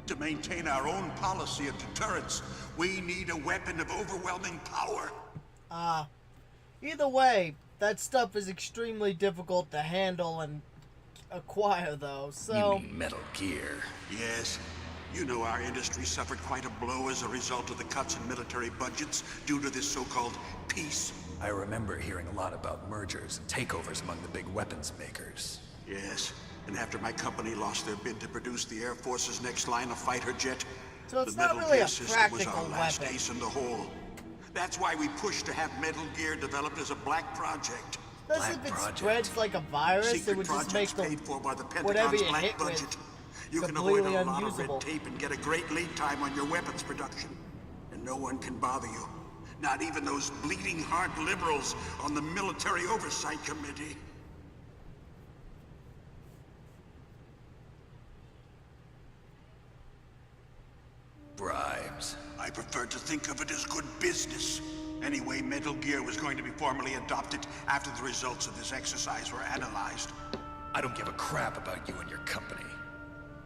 To maintain our own policy of deterrence, we need a weapon of overwhelming power. Either way, that stuff is extremely difficult to handle and acquire, though, so... You mean Metal Gear? Yes. You know our industry suffered quite a blow as a result of the cuts in military budgets due to this so-called peace. I remember hearing a lot about mergers and takeovers among the big weapons makers. Yes, and after my company lost their bid to produce the Air Force's next line of fighter jet, so it's the not Metal really Gear a system was practical our last weapon. ace in the hole. That's why we pushed to have Metal Gear developed as a black project. Especially if it spreads like a virus, Secret it would just make projects the paid for by the whatever Pentagon's you black hit budget. with You can avoid a completely lot of red unusable. tape and get a great lead time on your weapons production. And no one can bother you. Not even those bleeding heart liberals on the Military Oversight Committee. Bribes. I prefer to think of it as good business. Anyway, Metal Gear was going to be formally adopted after the results of this exercise were analyzed. I don't give a crap about you and your company.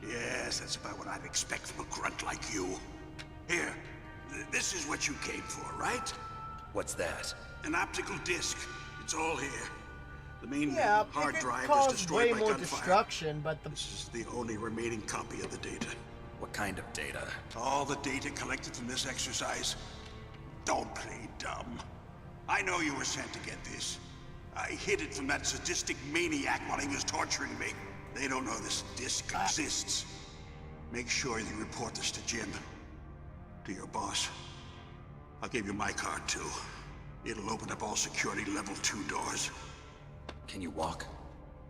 Yes, that's about what I'd expect from a grunt like you. Here, this is what you came for, right? What's that? An optical disc. It's all here. The main Yeah, hard it could drive was cause destroyed way by more gunfire. destruction, but the... This is the only remaining copy of the data. What kind of data? All the data collected from this exercise. Don't play dumb. I know you were sent to get this. I hid it from that sadistic maniac while he was torturing me. They don't know this disc exists. Make sure you report this to Jim. To your boss. I'll give you my card, too. It'll open up all security level 2 doors. Can you walk?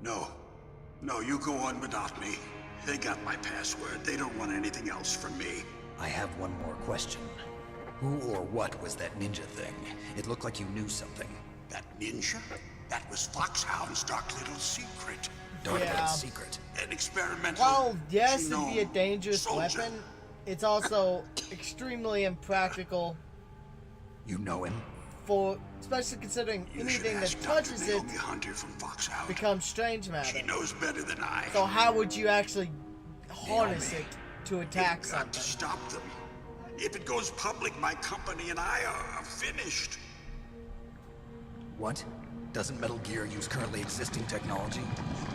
No. No, you go on without me. They got my password. They don't want anything else from me. I have one more question. Who or what was that ninja thing? It looked like you knew something. That ninja? That was Foxhound's dark little secret. Dark Yeah. little secret. An experimental... While, yes, it'd be a genome dangerous soldier. weapon, it's also extremely impractical You know him? for, especially considering You should anything that ask Dr. touches it Naomi Hunter from Foxhound. becomes strange matter. She knows better than I. So how would you actually harness Naomi. it to attack You've got to something? stop them. If it goes public, my company and I are finished. What? Doesn't Metal Gear use currently existing technology?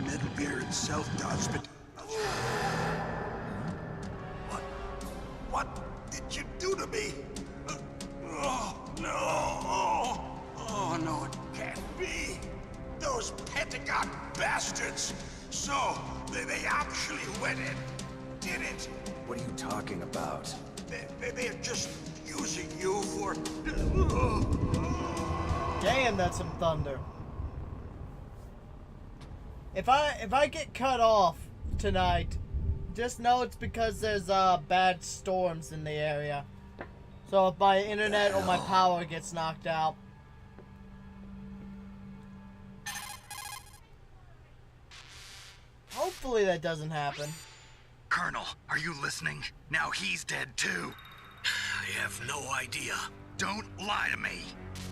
Metal Gear itself does, but... What did you do to me? Oh, no. Oh, no, it can't be. Those Pentagon bastards. So, they actually went and did it. What are you talking about? They're just using you for... Damn, that's some thunder. If I get cut off tonight, just know it's because there's bad storms in the area. So if my internet or my power gets knocked out. Hopefully that doesn't happen. Colonel, are you listening? Now he's dead too. I have no idea. Don't lie to me.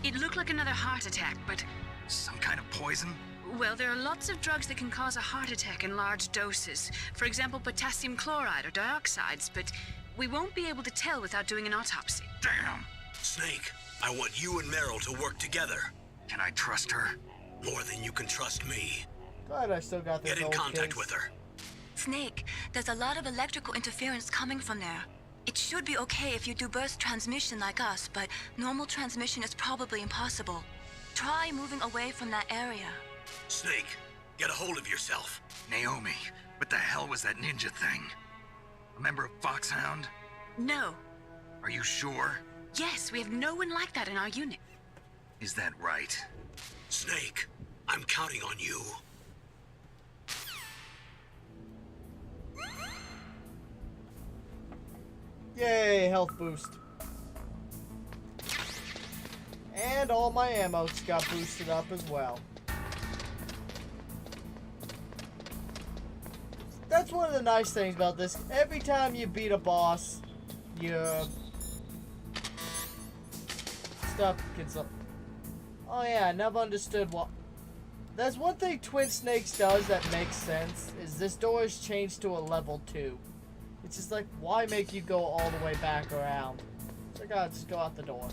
It looked like another heart attack, but... Some kind of poison? Well, there are lots of drugs that can cause a heart attack in large doses. For example, potassium chloride or dioxides, but we won't be able to tell without doing an autopsy. Damn. Snake, I want you and Meryl to work together. Can I trust her? More than you can trust me. Glad I still got this Get in old contact case. with her. Snake, there's a lot of electrical interference coming from there. It should be okay if you do burst transmission like us, but normal transmission is probably impossible. Try moving away from that area. Snake, get a hold of yourself. Naomi, what the hell was that ninja thing? A member of Foxhound? No. Are you sure? Yes, we have no one like that in our unit. Is that right? Snake, I'm counting on you. Yay, health boost. And all my ammo got boosted up as well. That's one of the nice things about this. Every time you beat a boss, your stuff gets up. Oh yeah, I never understood what... There's one thing Twin Snakes does that makes sense, is this door is changed to a level 2. It's just like, why make you go all the way back around? So I gotta just go out the door.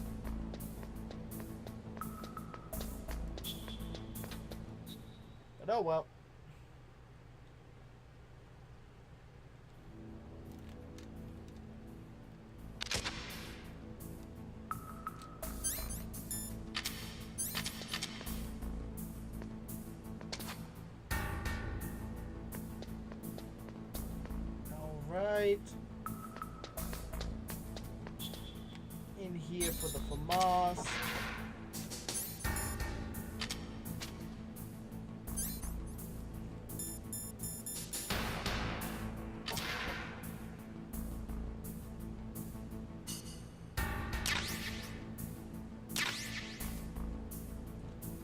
But oh well. Alright. In here for the FAMAS.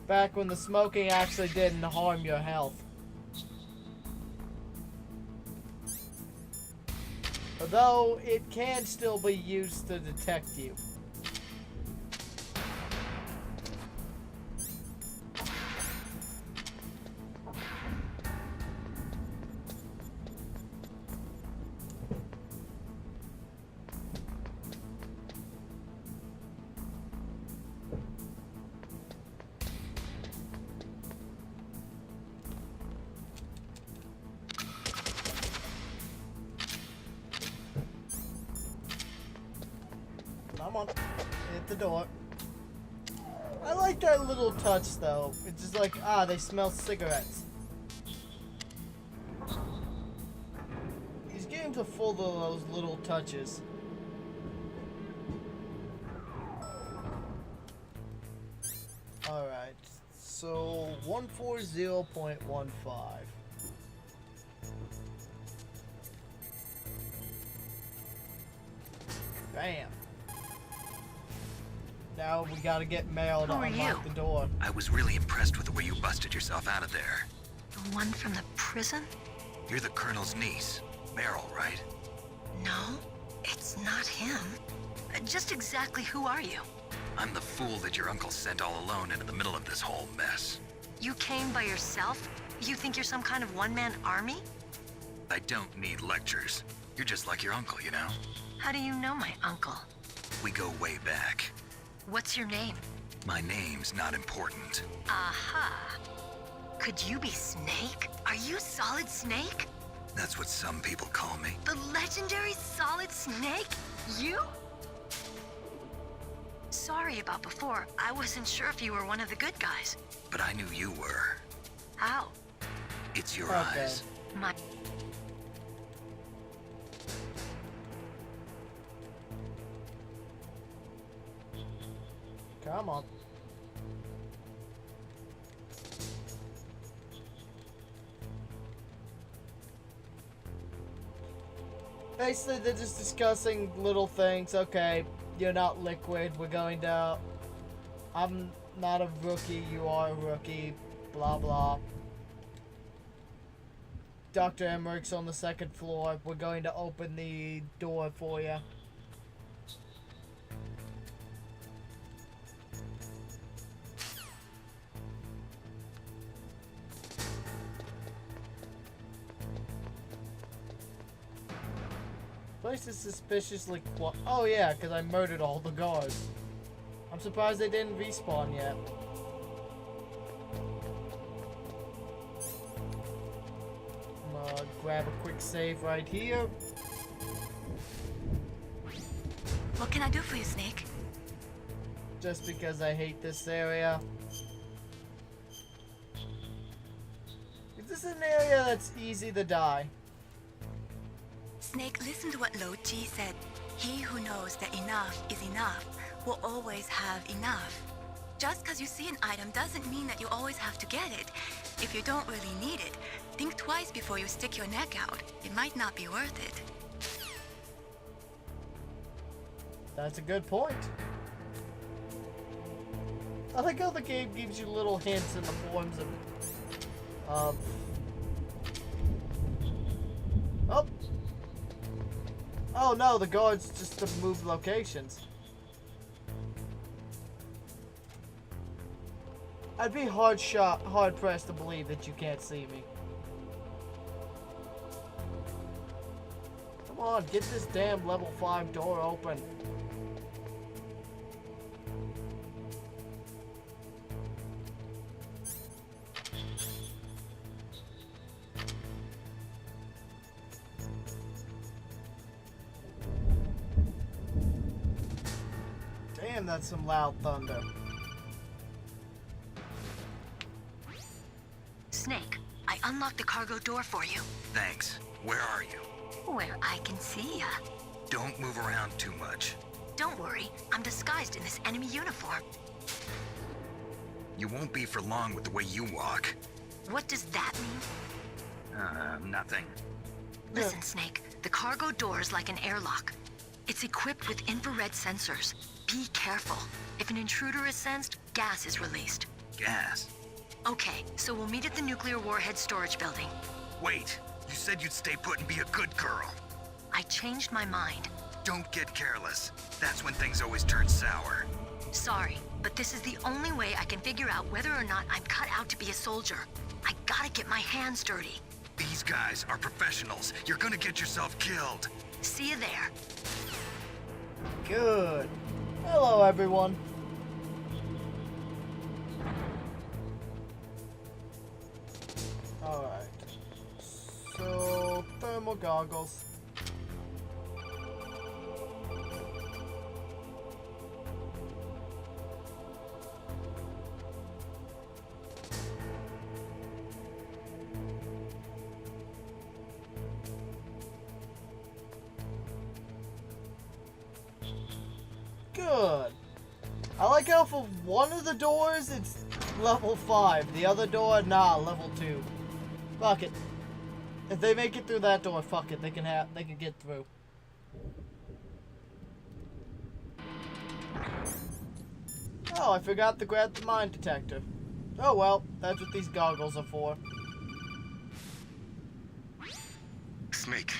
Back when the smoking actually didn't harm your health. Although it can still be used to detect you. Come on, hit the door. I like that little touch though. It's just like, they smell cigarettes. These games are full of those little touches. Alright, so 140.15. Bam. Now we gotta get mail to unlock the door. I was really impressed with the way you busted yourself out of there. The one from the prison? You're the Colonel's niece, Meryl, right? No, it's not him. Just exactly who are you? I'm the fool that your uncle sent all alone into the middle of this whole mess. You came by yourself? You think you're some kind of one-man army? I don't need lectures. You're just like your uncle, you know? How do you know my uncle? We go way back. What's your name? My name's not important. Aha. Could you be Snake? Are you Solid Snake? That's what some people call me. The legendary Solid Snake? You? Sorry about before. I wasn't sure if you were one of the good guys. But I knew you were. How? It's your eyes. My... Come on. Basically, they're just discussing little things. Okay, you're not liquid. We're going to... I'm not a rookie. You are a rookie. Blah, blah. Dr. Emmerich's on the second floor. We're going to open the door for you. Place is suspiciously quiet. Oh yeah, because I murdered all the guards. I'm surprised they didn't respawn yet. I'm gonna grab a quick save right here. What can I do for you, Snake? Just because I hate this area. Is this an area that's easy to die? Snake, listen to what Lo Ji said. He who knows that enough is enough will always have enough. Just because you see an item doesn't mean that you always have to get it. If you don't really need it, think twice before you stick your neck out. It might not be worth it. That's a good point. I like how the game gives you little hints in the forms of... Oh! Oh no, the guards just to move locations. I'd be hard pressed to believe that you can't see me. Come on, get this damn level 5 door open. Damn, that's some loud thunder. Snake, I unlocked the cargo door for you. Thanks. Where are you? Where I can see ya. Don't move around too much. Don't worry, I'm disguised in this enemy uniform. You won't be for long with the way you walk. What does that mean? Nothing. Listen, Snake, the cargo door is like an airlock. It's equipped with infrared sensors. Be careful. If an intruder is sensed, gas is released. Gas? Okay, so we'll meet at the nuclear warhead storage building. Wait, you said you'd stay put and be a good girl. I changed my mind. Don't get careless. That's when things always turn sour. Sorry, but this is the only way I can figure out whether or not I'm cut out to be a soldier. I gotta get my hands dirty. These guys are professionals. You're gonna get yourself killed. See you there. Good. Hello, everyone. Alright. So, thermal goggles. Good. I like how for one of the doors it's level 5. The other door, nah, level 2. Fuck it. If they make it through that door, fuck it. They can get through. Oh, I forgot to grab the mine detector. Oh well, that's what these goggles are for. Snake,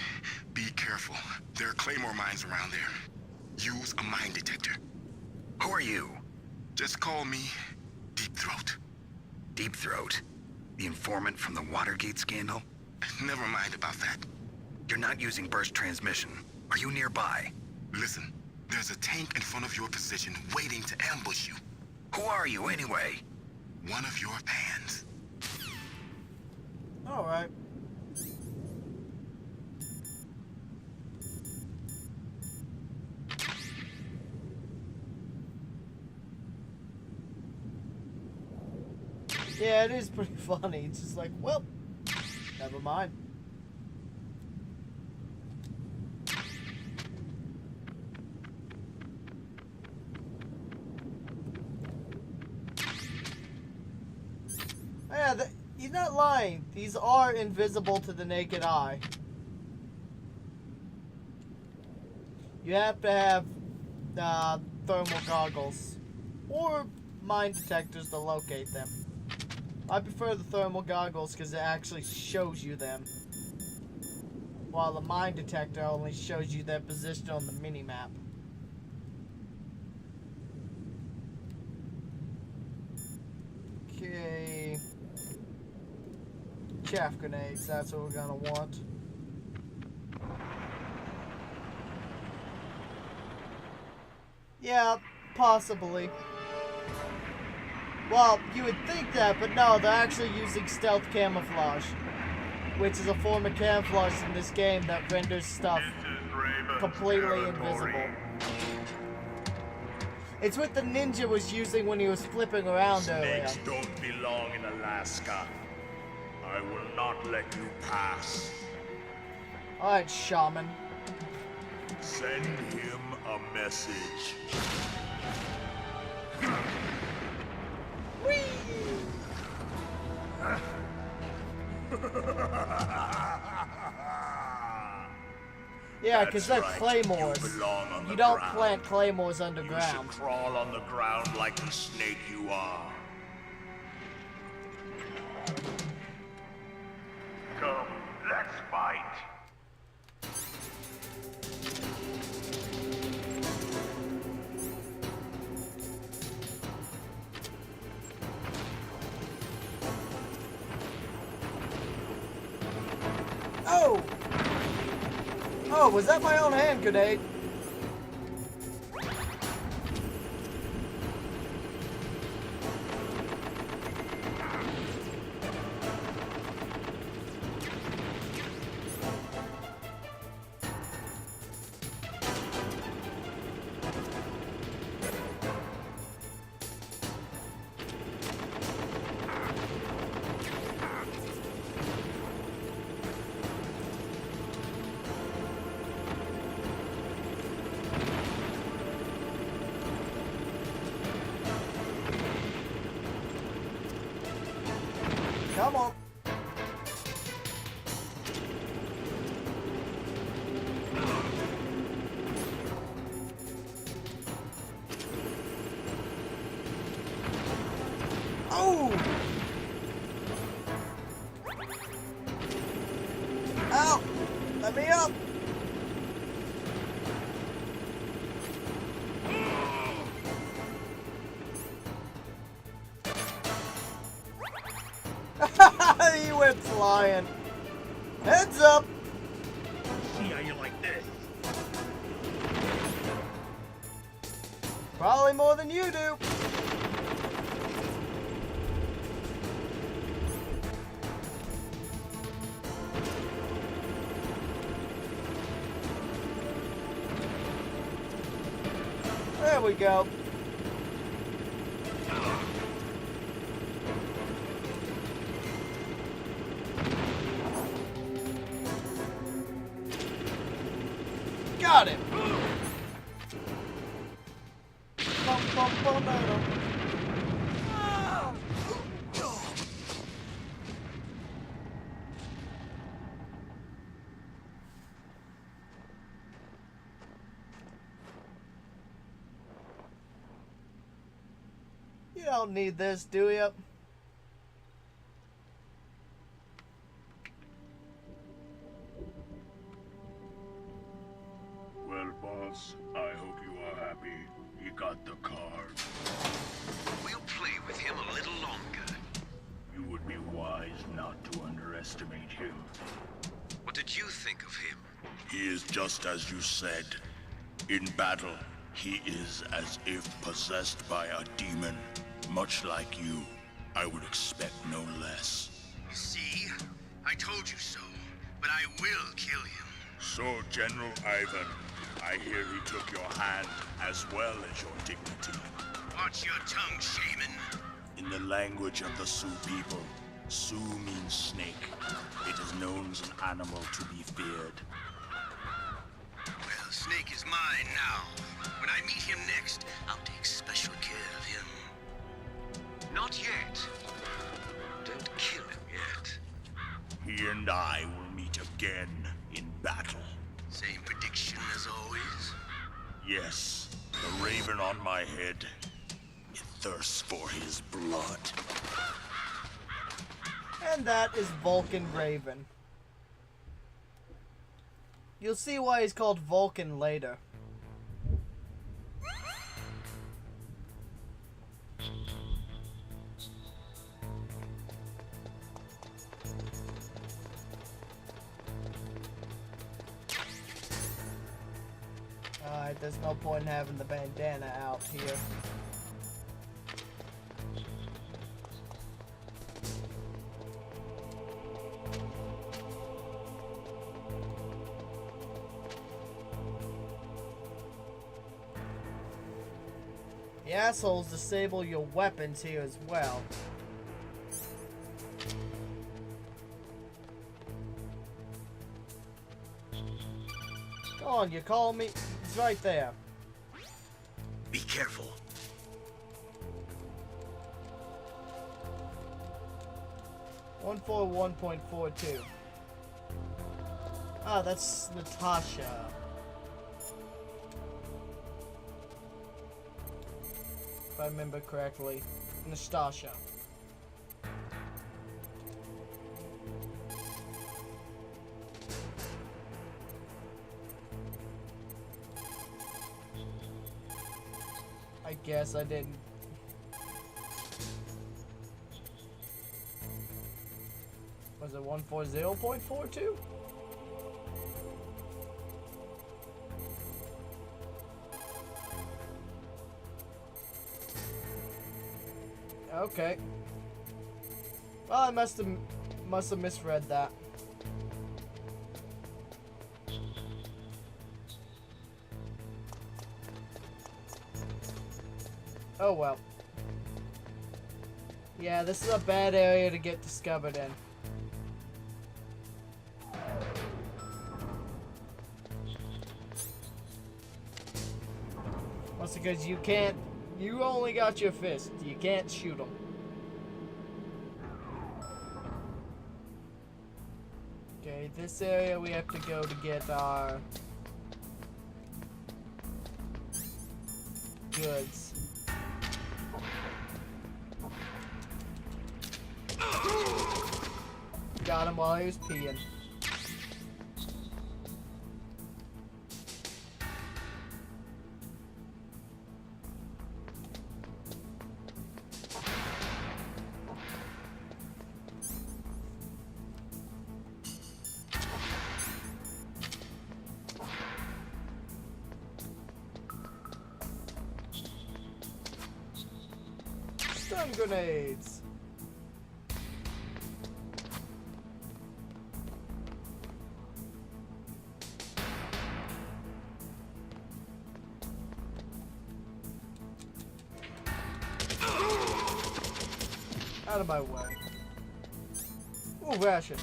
be careful. There are claymore mines around there. Use a mine detector. Who are you? Just call me Deep Throat. Deep Throat? The informant from the Watergate scandal? Never mind about that. You're not using burst transmission. Are you nearby? Listen, there's a tank in front of your position waiting to ambush you. Who are you, anyway? One of your fans. Alright. Yeah, it is pretty funny. It's just like, well, never mind. Yeah, he's not lying. These are invisible to the naked eye. You have to have thermal goggles or mine detectors to locate them. I prefer the thermal goggles because it actually shows you them, while the mine detector only shows you their position on the mini-map. Okay. Chaff grenades, that's what we're gonna want. Yeah, possibly. Well, you would think that, but no, they're actually using stealth camouflage, which is a form of camouflage in this game that renders stuff completely invisible. It's what the ninja was using when he was flipping around earlier. Snakes don't belong in Alaska. I will not let you pass. Alright, shaman. Send him a message. Whee! Yeah, because they're claymores. You don't plant claymores underground. You should crawl on the ground like the snake you are. Come, let's fight. Oh! Oh, was that my own hand grenade? Come on. Oh! Ow! Let me up! He went flying. Heads up! See how you like this? Probably more than you do. There we go. Got it. Bum, bum, bum, bum. You don't need this, do you? Well, boss, I hope you are happy. You got the card. We'll play with him a little longer. You would be wise not to underestimate him. What did you think of him? He is just as you said. In battle, he is as if possessed by a demon. Much like you, I would expect no less. See? I told you so. But I will kill him. So, General Ivan, I hear he took your hand as well as your dignity. Watch your tongue, shaman. In the language of the Sioux people, Sioux means snake. It is known as an animal to be feared. Well, Snake is mine now. When I meet him next, I'll take special care of him. Not yet. Don't kill him yet. He and I will meet again in battle. Same prediction as always? Yes, the raven on my head. It thirsts for his blood. And that is Vulcan Raven. You'll see why he's called Vulcan later. Alright, there's no point in having the bandana out here. The assholes disable your weapons here as well. Go on, you call me? It's right there. Be careful. .42. Ah, that's Natasha. If I remember correctly. Nastasha. I guess I didn't. Was it 140.42? Okay. Well, I must have misread that. Oh well. Yeah, this is a bad area to get discovered in. Mostly because you can't. You only got your fist. You can't shoot them. Okay, this area we have to go to get our goods. Got him while he was peeing. Stun grenades. Out of my way. Ooh, ration.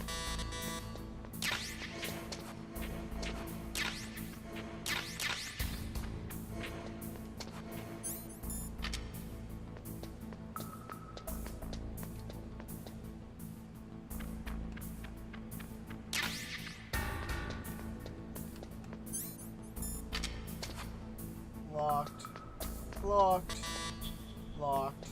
Locked. Locked. Locked.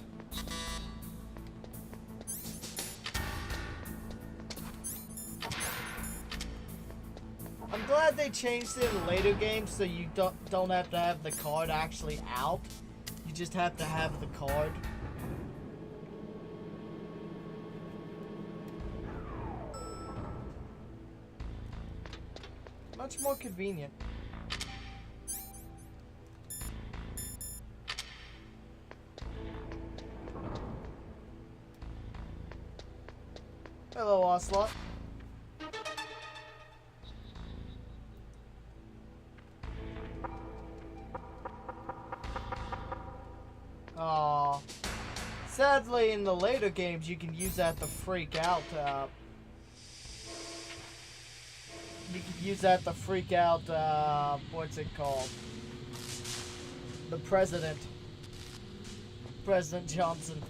I'm glad they changed it in later games so you don't have to have the card actually out. You just have to have the card. Much more convenient. Hello, Ocelot. Aww. Sadly, in the later games, you can use that to freak out. You can use that to freak out, what's it called? The President. President Johnson.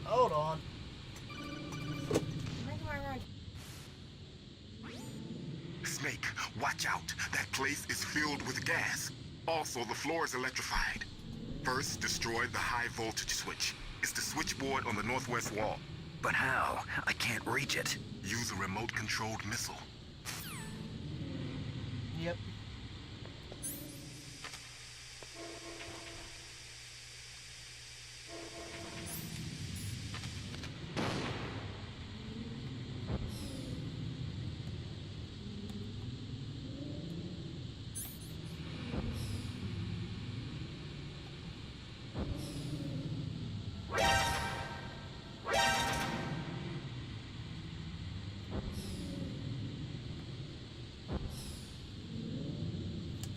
Hold on. Snake, watch out. That place is filled with gas. Also, the floor is electrified. First, destroy the high voltage switch. It's the switchboard on the northwest wall. But how? I can't reach it. Use a remote-controlled missile. Yep.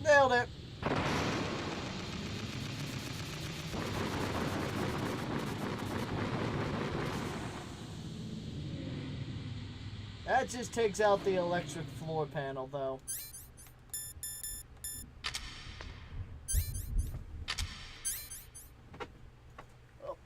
Nailed it. That just takes out the electric floor panel, though. Oh.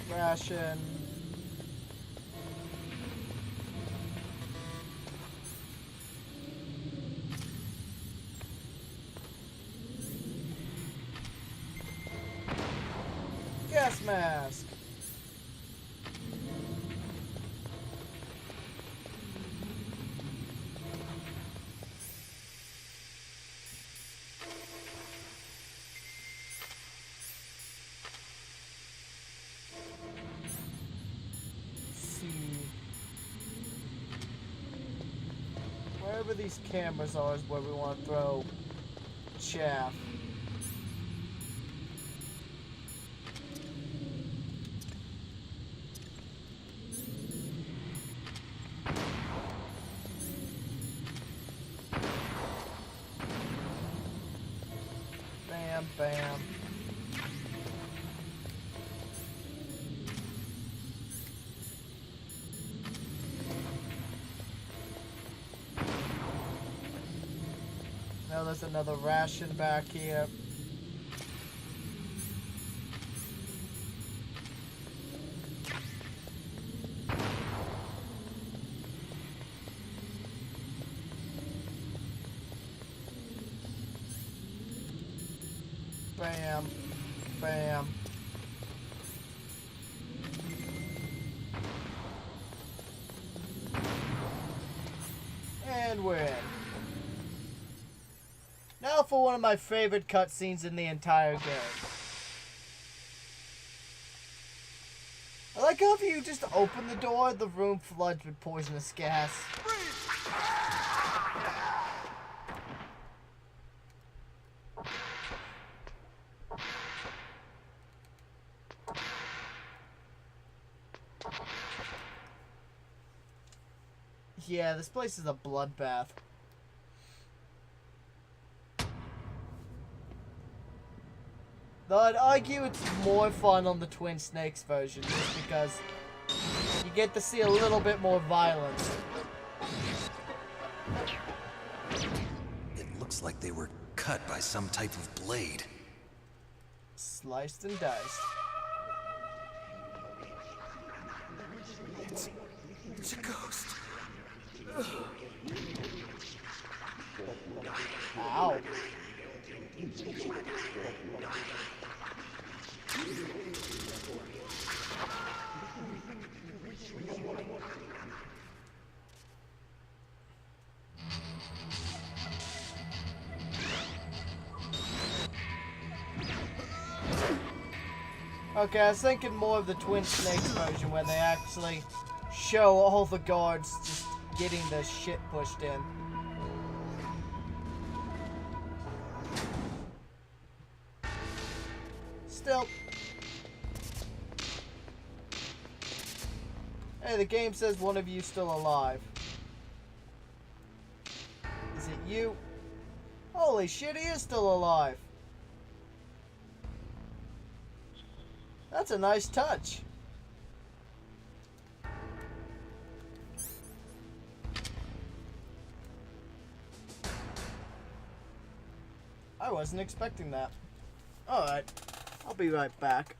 Ration. Gas mask. wherever these cameras are is where we want to throw chaff. Bam, bam. Now there's another ration back here. Bam. Bam. And we're in. Now for one of my favorite cutscenes in the entire game. I like how if you just open the door, the room floods with poisonous gas. Yeah, this place is a bloodbath. Though I'd argue it's more fun on the Twin Snakes version, just because you get to see a little bit more violence. It looks like they were cut by some type of blade. Sliced and diced. It's a ghost. Ow. Okay, I was thinking more of the Twin Snakes version where they actually show all the guards just getting the shit pushed in. Still. Hey, the game says one of you still alive. Is it you? Holy shit, he is still alive. That's a nice touch. I wasn't expecting that. Alright, I'll be right back.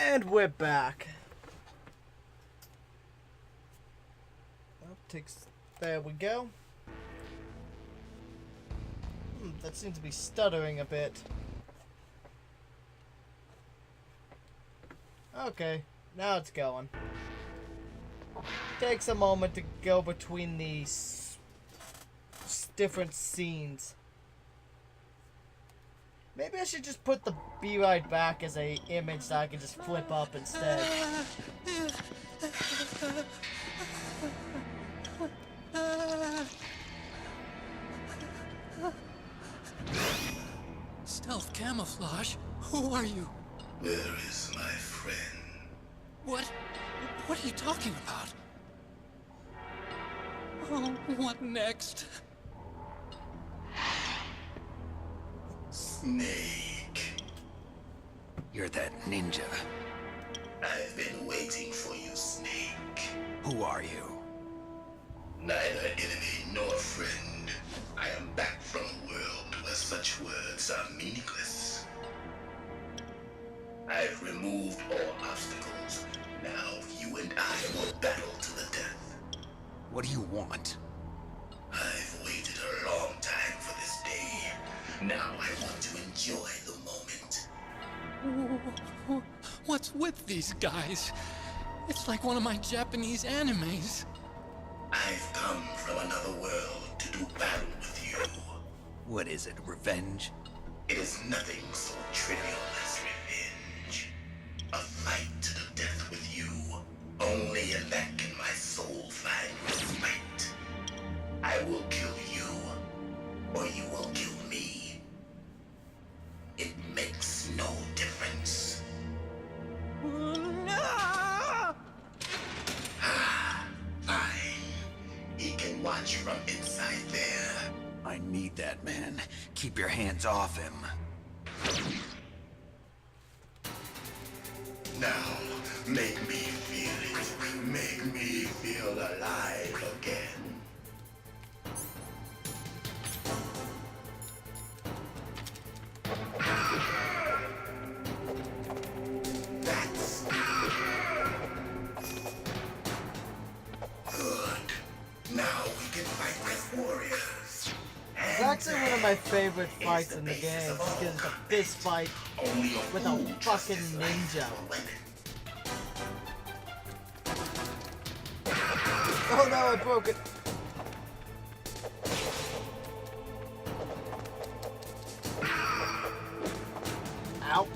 And we're back. There we go. That seems to be stuttering a bit. Okay, Now it's going. Takes a moment to go between these different scenes. Maybe I should just put the "Be Right Back" as a image that I can just flip up instead. Stealth camouflage? Who are you? Where is my friend? What are you talking about? Oh, what next? Snake. You're that ninja. I've been waiting for you, Snake. Who are you? Neither enemy nor friend. I am back from a world where such words are meaningless. I've removed all obstacles. Now you and I will battle to the death. What do you want? I've waited a long time for this day. Now I want to enjoy the moment. What's with these guys? It's like one of my Japanese animes. I've come from another world to do battle with you. What is it, revenge? It is nothing so trivial as revenge. A fight to the death with you. Only in that can my soul find respite. I will kill you, or you will kill me. It makes no difference. Fine. He can watch from inside there. I need that man. Keep your hands off him. Now, make me feel it. Make me feel alive again. That's good. Now we can fight as warriors. It's actually one of my favorite fights in the game, because it's a fist fight with a fucking ninja. Oh no, I broke it. Ow.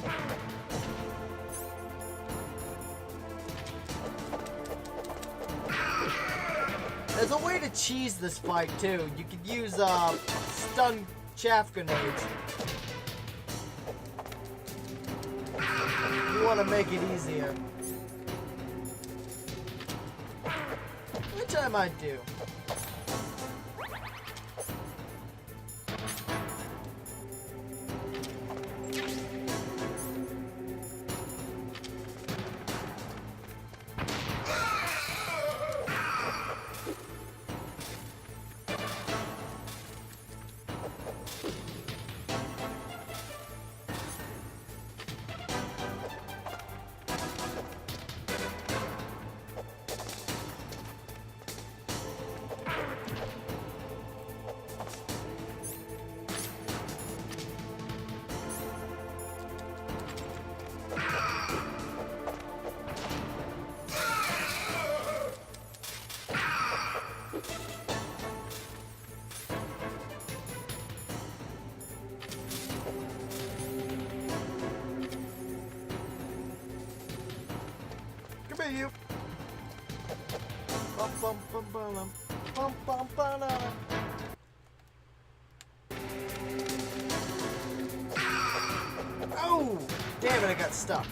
There's a way to cheese this fight too. You could use stun chaff grenades. You want to make it easier. Which I might do. Come here, you. Bum, bum, bum, bum, bum, bum, bum, bum. Oh! Damn it, I got stuck.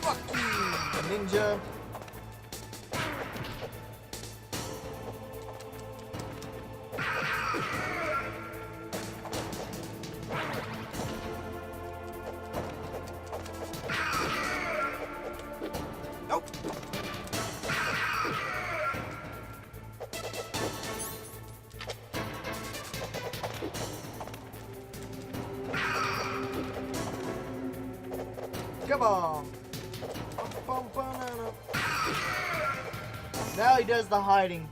Fuck you, ninja. Come on. Now he does the hiding.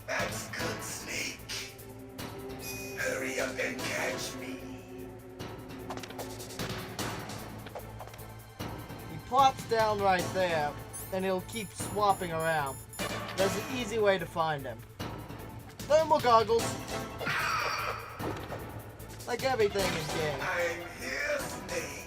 That's good, Snake. Hurry up and catch me. He plops down right there, and he'll keep swapping around. There's an easy way to find him. Thermal goggles. Like everything in game. I'm here, Snake.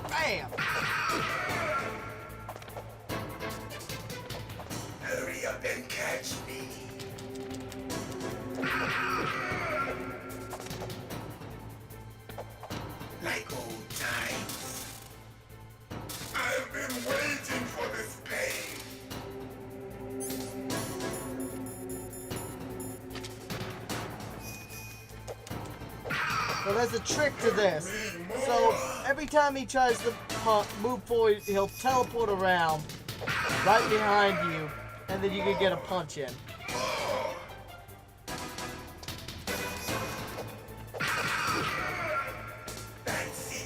Bam! Hurry up and catch me. Like old times. I've been waiting for this pain. So there's a trick to this. So every time he tries to move forward, he'll teleport around right behind you, and then you can get a punch in.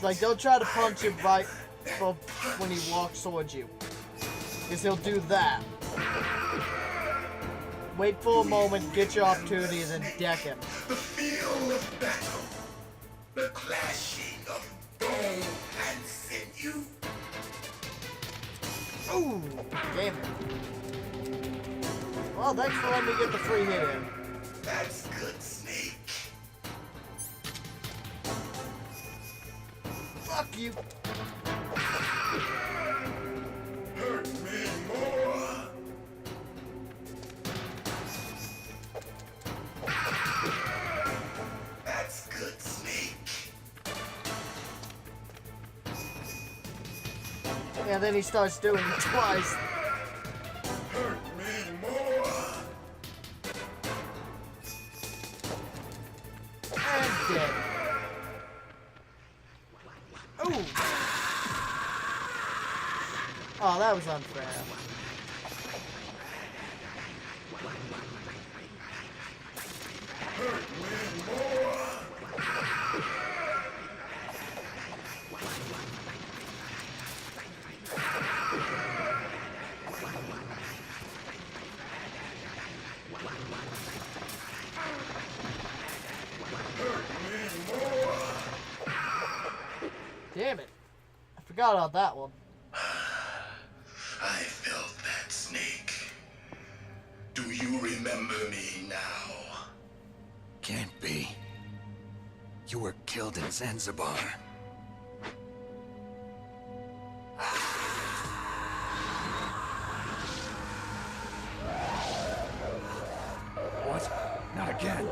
Like, don't try to punch him right when he walks towards you, because he'll do that. Wait for a moment, get your opportunity, and then deck him. The feel of battle. The clashing of bone and sinew. Ooh, damn it. Well, thanks for letting me get the free hit in. That's good, Snake. Fuck you. Hurt me more. That's good, Snake. And then he starts doing it twice. Hurt me more. And dead. Ooh. Oh, that was unfair. Hurt me more. Damn it. I forgot about that one. I felt that, Snake. Do you remember me now? Can't be. You were killed in Zanzibar. What? Not again.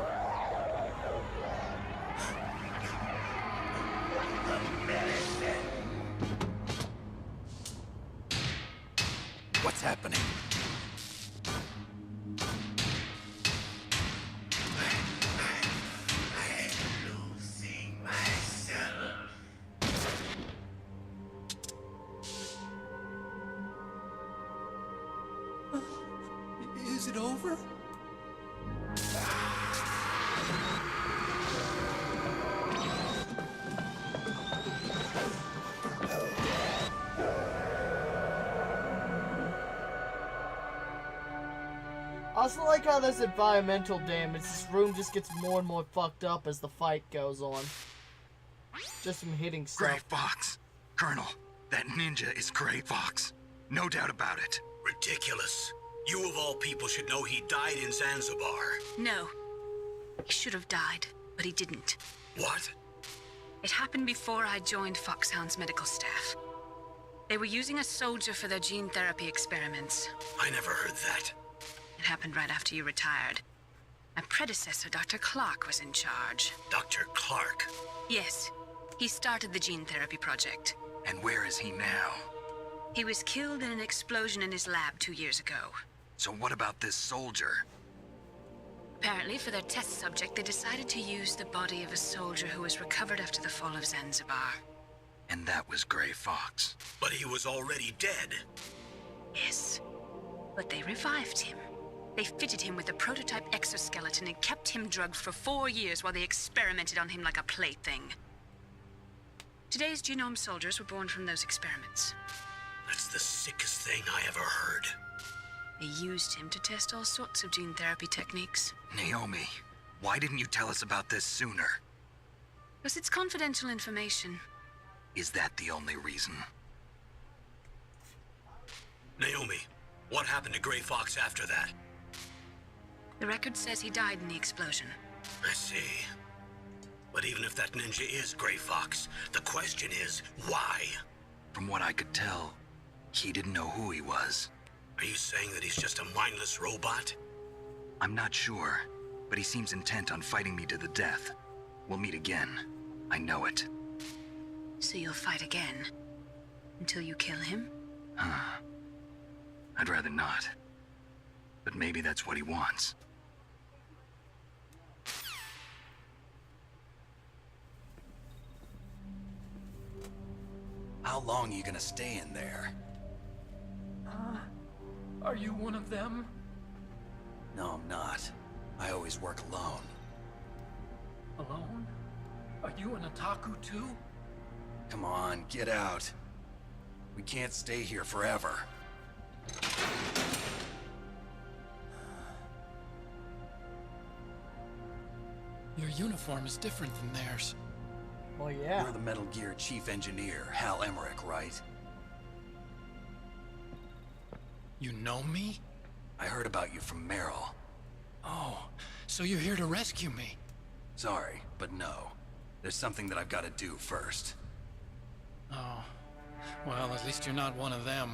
What's happening? I'm losing myself. Is it over? I also like how there's environmental damage. This room just gets more and more fucked up as the fight goes on. Just from hitting stuff. Gray Fox. Colonel, that ninja is Gray Fox. No doubt about it. Ridiculous. You of all people should know he died in Zanzibar. No. He should have died, but he didn't. What? It happened before I joined Foxhound's medical staff. They were using a soldier for their gene therapy experiments. I never heard that. It happened right after you retired. My predecessor, Dr. Clark, was in charge. Dr. Clark? Yes. He started the gene therapy project. And where is he now? He was killed in an explosion in his lab 2 years ago. So what about this soldier? Apparently, for their test subject, they decided to use the body of a soldier who was recovered after the fall of Zanzibar. And that was Gray Fox. But he was already dead. Yes. But they revived him. They fitted him with a prototype exoskeleton and kept him drugged for 4 years while they experimented on him like a plaything. Today's genome soldiers were born from those experiments. That's the sickest thing I ever heard. They used him to test all sorts of gene therapy techniques. Naomi, why didn't you tell us about this sooner? Because it's confidential information. Is that the only reason? Naomi, what happened to Gray Fox after that? The record says he died in the explosion. I see. But even if that ninja is Gray Fox, the question is, why? From what I could tell, he didn't know who he was. Are you saying that he's just a mindless robot? I'm not sure, but he seems intent on fighting me to the death. We'll meet again. I know it. So you'll fight again? Until you kill him? I'd rather not. But maybe that's what he wants. How long are you gonna stay in there? Are you one of them? No, I'm not. I always work alone. Alone? Are you an otaku too? Come on, get out. We can't stay here forever. Your uniform is different than theirs. Well, yeah. You're the Metal Gear chief engineer, Hal Emmerich, right? You know me? I heard about you from Meryl. Oh, so you're here to rescue me? Sorry, but no. There's something that I've got to do first. Oh, well, at least you're not one of them.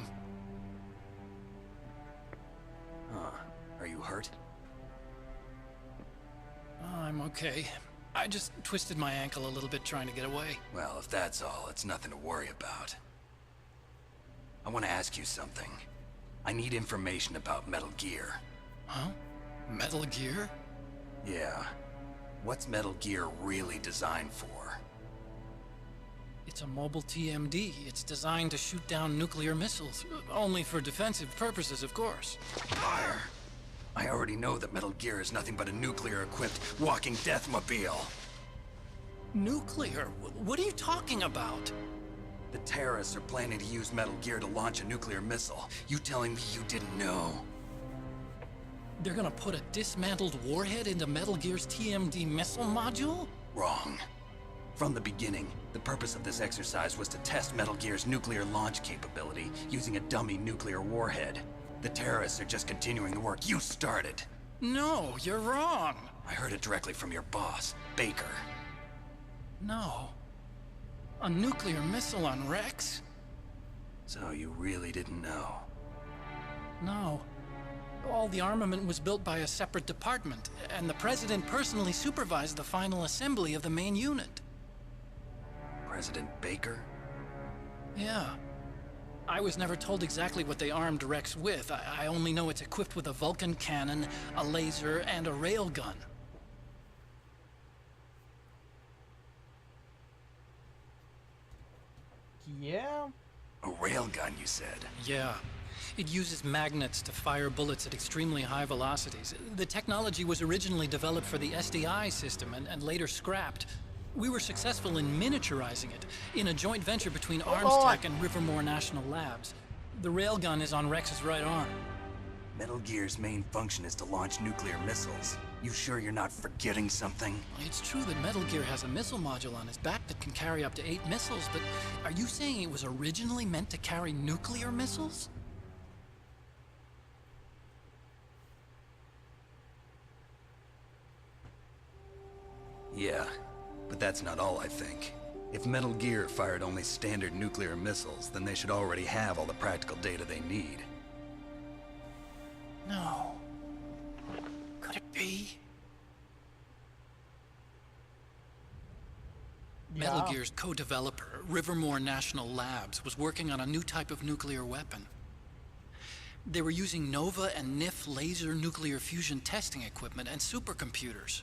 Huh. Are you hurt? Oh, I'm okay. I just twisted my ankle a little bit trying to get away. Well, if that's all, it's nothing to worry about. I want to ask you something. I need information about Metal Gear. Huh? Metal Gear? Yeah. What's Metal Gear really designed for? It's a mobile TMD. It's designed to shoot down nuclear missiles. Only for defensive purposes, of course. Fire! I already know that Metal Gear is nothing but a nuclear-equipped walking deathmobile. Nuclear? What are you talking about? The terrorists are planning to use Metal Gear to launch a nuclear missile. You telling me you didn't know? They're gonna put a dismantled warhead into Metal Gear's TMD missile module? Wrong. From the beginning, the purpose of this exercise was to test Metal Gear's nuclear launch capability using a dummy nuclear warhead. The terrorists are just continuing the work you started. No, you're wrong. I heard it directly from your boss, Baker. No. A nuclear missile on Rex? So you really didn't know? No. All the armament was built by a separate department, and the President personally supervised the final assembly of the main unit. President Baker? Yeah. I was never told exactly what they armed Rex with. I only know it's equipped with a Vulcan cannon, a laser, and a railgun. Yeah? A railgun, you said? Yeah. It uses magnets to fire bullets at extremely high velocities. The technology was originally developed for the SDI system and later scrapped. We were successful in miniaturizing it in a joint venture between ArmsTech and Rivermore National Labs. The railgun is on Rex's right arm. Metal Gear's main function is to launch nuclear missiles. You sure you're not forgetting something? It's true that Metal Gear has a missile module on his back that can carry up to 8 missiles, but are you saying it was originally meant to carry nuclear missiles? Yeah, but that's not all I think. If Metal Gear fired only standard nuclear missiles, then they should already have all the practical data they need. No. Could it be? Yeah. Metal Gear's co-developer, Rivermore National Labs, was working on a new type of nuclear weapon. They were using NOVA and NIF laser nuclear fusion testing equipment and supercomputers.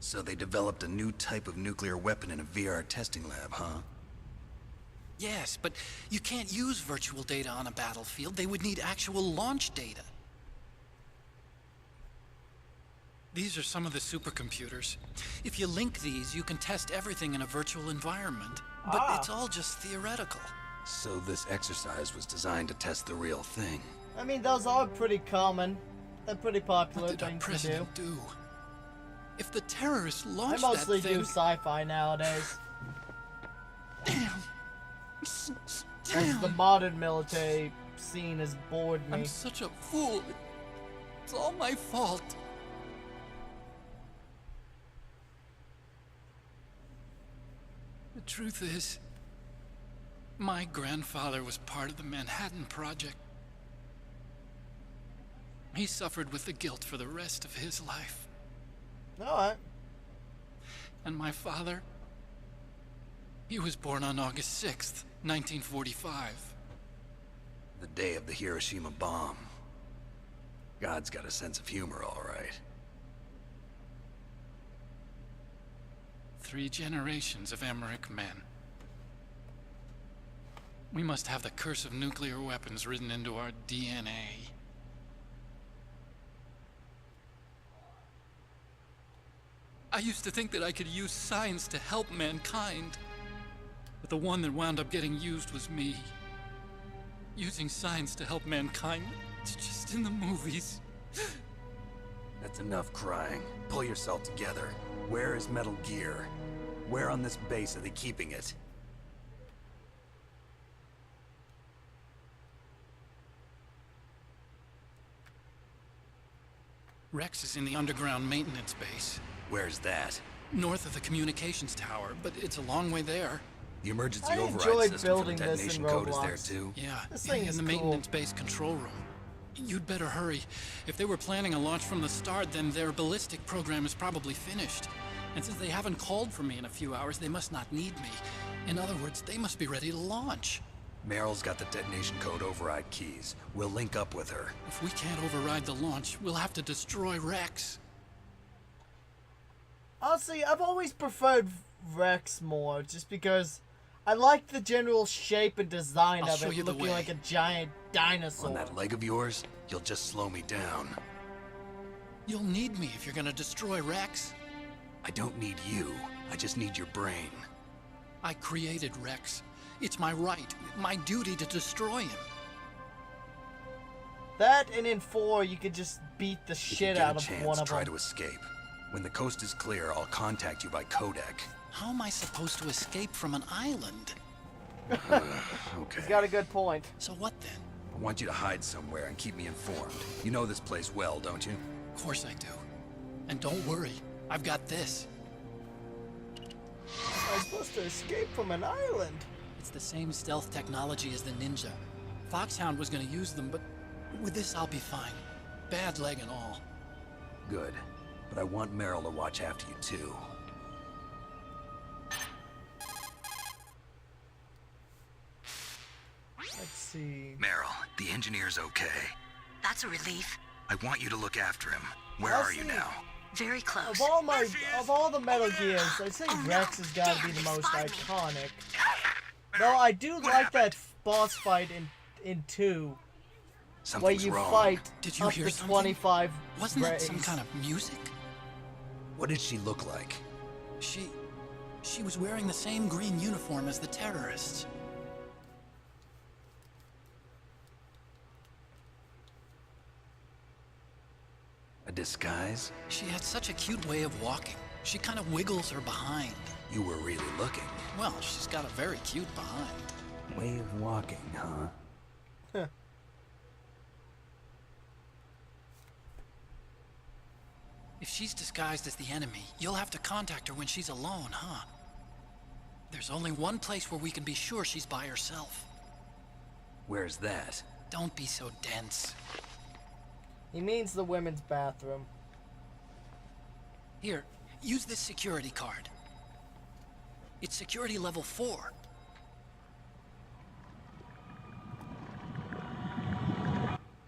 So they developed a new type of nuclear weapon in a VR testing lab, huh? Yes, but you can't use virtual data on a battlefield. They would need actual launch data. These are some of the supercomputers. If you link these, you can test everything in a virtual environment. But it's all just theoretical. So this exercise was designed to test the real thing. I mean, those are pretty common. They're pretty popular What did our things to president do? If the terrorists I launched mostly that do thing... sci-fi nowadays. Damn. As the modern military scene has bored me. I'm such a fool. It's all my fault. The truth is, my grandfather was part of the Manhattan Project. He suffered with the guilt for the rest of his life. Alright. And my father, he was born on August 6th, 1945. The day of the Hiroshima bomb. God's got a sense of humor, all right. 3 generations of Emmerich men. We must have the curse of nuclear weapons written into our DNA. I used to think that I could use science to help mankind. But the one that wound up getting used was me. Using science to help mankind, it's just in the movies. That's enough crying. Pull yourself together. Where is Metal Gear? Where on this base are they keeping it? Rex is in the underground maintenance base. Where's that? North of the communications tower, but it's a long way there. The emergency I override enjoyed system for the building this in detonation code is there Roblox. too? Yeah, This thing in is the cool. maintenance base control room. You'd better hurry. If they were planning a launch from the start, then their ballistic program is probably finished. And since they haven't called for me in a few hours, they must not need me. In other words, they must be ready to launch. Meryl's got the detonation code override keys. We'll link up with her. If we can't override the launch, we'll have to destroy Rex. Honestly, I've always preferred Rex more, just because I like the general shape and design I'll of show it, you the looking way. like a giant dinosaur. On that leg of yours, you'll just slow me down. You'll need me if you're gonna destroy Rex. I don't need you. I just need your brain. I created Rex. It's my right, my duty to destroy him. That and in 4, you could just beat the If you shit get out a of chance, one of try them. to escape. When the coast is clear, I'll contact you by codec. How am I supposed to escape from an island? Okay. He's got a good point. So what then? I want you to hide somewhere and keep me informed. You know this place well, don't you? Of course I do. And don't worry, I've got this. How am I supposed to escape from an island? It's the same stealth technology as the Ninja. Foxhound was gonna use them, but with this I'll be fine. Bad leg and all. Good. But I want Meryl to watch after you too. Let's see. Meryl, the engineer's okay. That's a relief. I want you to look after him. Where I'll are you see. now? Very close. Of all the Metal Gears, I'd say Rex has got to be the most iconic. Though I do like that boss fight in 2, where Something's you wrong. fight Did you up hear to something? 25 Wasn't that some rays. kind of music? What did she look like? She was wearing the same green uniform as the terrorists. A disguise? She had such a cute way of walking. She kind of wiggles her behind. You were really looking. Well, she's got a very cute behind. Way of walking, huh? If she's disguised as the enemy, you'll have to contact her when she's alone, huh? There's only one place where we can be sure she's by herself. Where's that? Don't be so dense. He means the women's bathroom. Here, use this security card. It's security level 4.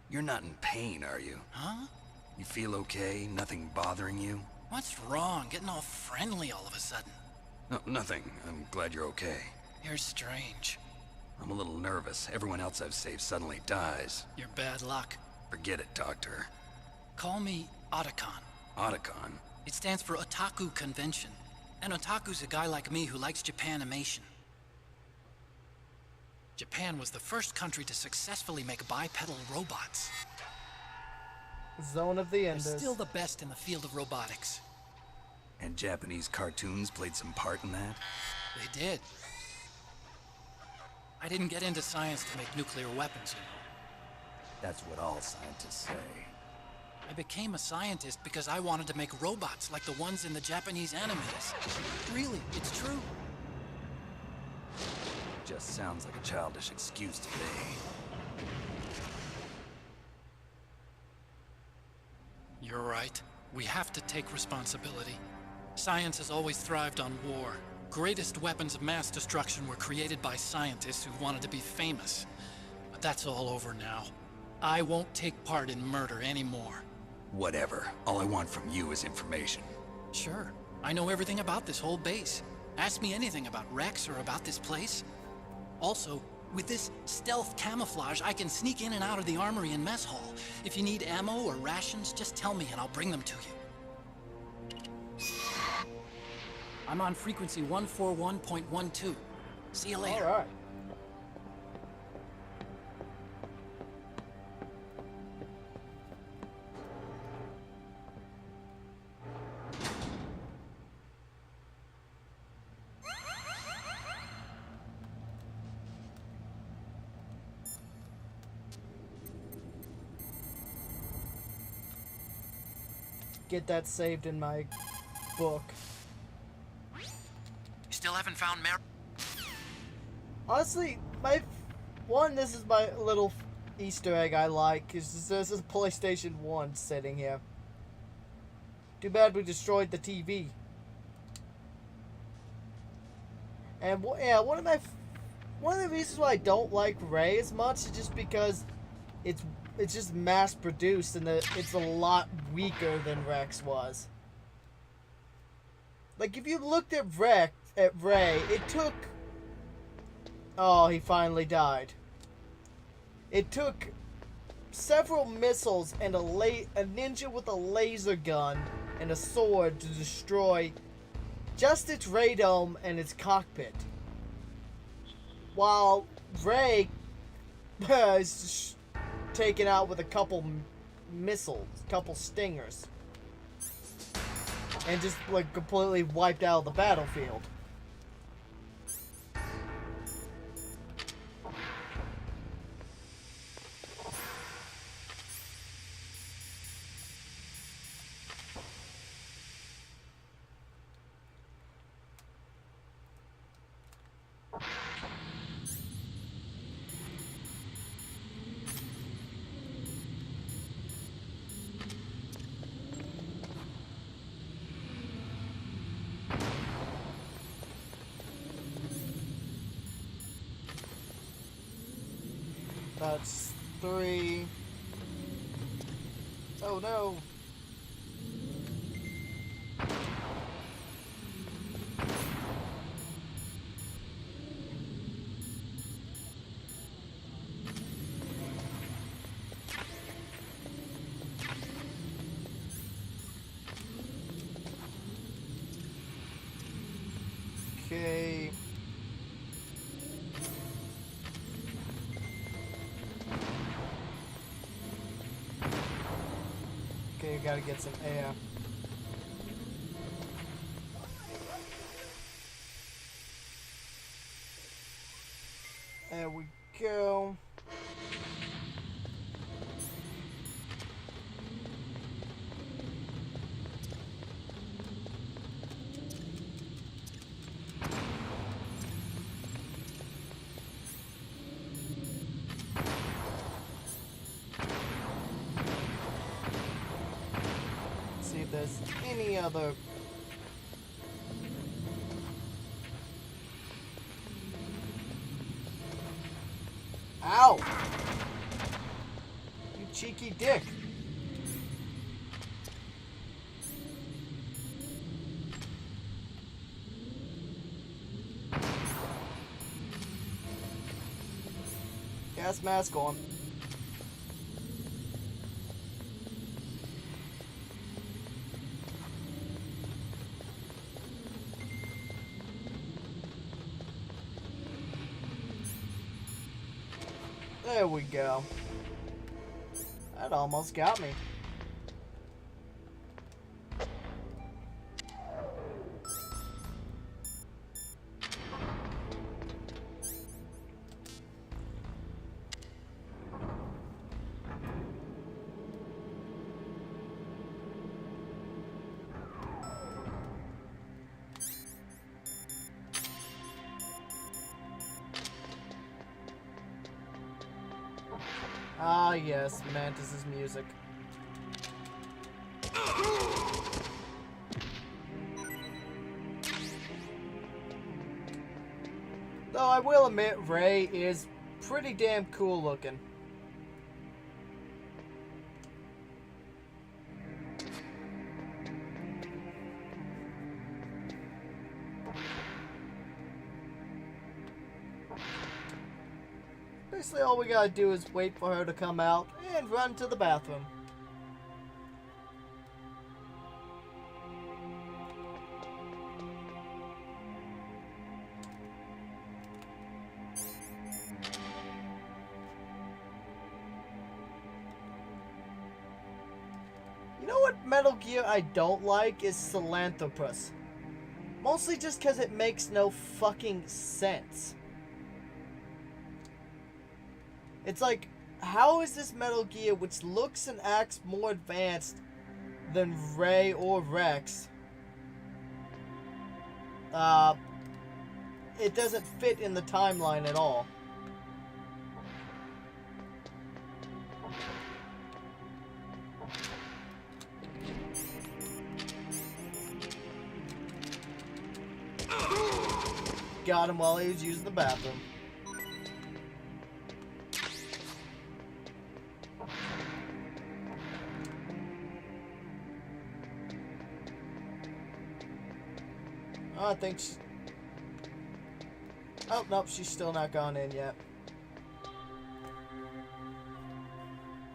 You're not in pain, are you? Huh? You feel okay? Nothing bothering you? What's wrong? Getting all friendly all of a sudden. No, nothing. I'm glad you're okay. You're strange. I'm a little nervous. Everyone else I've saved suddenly dies. Your bad luck. Forget it, Doctor. Call me Otacon. Otacon? It stands for Otaku Convention. An otaku's a guy like me who likes Japanimation. Japan was the first country to successfully make bipedal robots. Zone of the They're Enders. still the best in the field of robotics. And Japanese cartoons played some part in that? They did. I didn't get into science to make nuclear weapons, you know. That's what all scientists say. I became a scientist because I wanted to make robots like the ones in the Japanese animes. Really, it's true. Just sounds like a childish excuse to me. You're right. We have to take responsibility. Science has always thrived on war. Greatest weapons of mass destruction were created by scientists who wanted to be famous. But that's all over now. I won't take part in murder anymore. Whatever. All I want from you is information. Sure. I know everything about this whole base. Ask me anything about Rex or about this place. Also, with this stealth camouflage, I can sneak in and out of the armory and mess hall. If you need ammo or rations, just tell me and I'll bring them to you. I'm on frequency 141.12. See you later. All right. Get that saved in my book. You still haven't found Mary? Honestly, this is my little Easter egg I like, is this is PlayStation 1 sitting here. Too bad we destroyed the TV. And yeah, one of the reasons why I don't like Ray as much is just because it's just mass produced and it's a lot weaker than Rex was. Like if you looked at Ray, it took. Oh, he finally died. It took several missiles and a ninja with a laser gun and a sword to destroy just its radome and its cockpit. While Ray is taken out with a couple missiles, couple stingers, and just like completely wiped out of the battlefield. That's 3. Oh no. Okay. Okay, gotta get some air. There we go. See if there's any other. Ow! You cheeky dick. gas mask on. There we go. That almost got me. Ah, yes, Mantis's music. Though I will admit, Ray is pretty damn cool looking. Basically, all we gotta do is wait for her to come out and run to the bathroom. You know what Metal Gear I don't like is Philanthropus. Mostly just because it makes no fucking sense. It's like, how is this Metal Gear, which looks and acts more advanced than Ray or Rex, it doesn't fit in the timeline at all. Got him while he was using the bathroom. I think she... Oh, nope, she's still not gone in yet.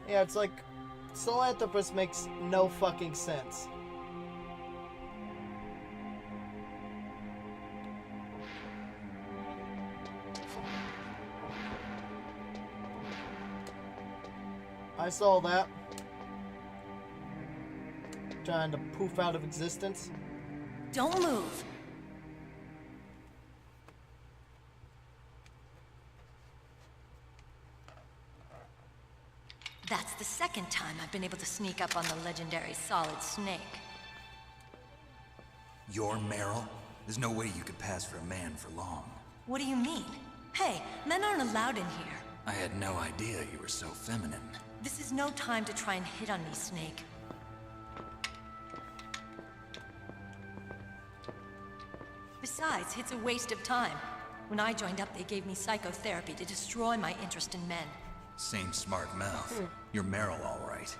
Yeah, it's like... Philanthropus makes no fucking sense. I saw that. Trying to poof out of existence. Don't move. That's the second time I've been able to sneak up on the legendary Solid Snake. You're Meryl? There's no way you could pass for a man for long. What do you mean? Hey, men aren't allowed in here. I had no idea you were so feminine. This is no time to try and hit on me, Snake. Besides, it's a waste of time. When I joined up, they gave me psychotherapy to destroy my interest in men. Same smart mouth. You're Meryl, all right.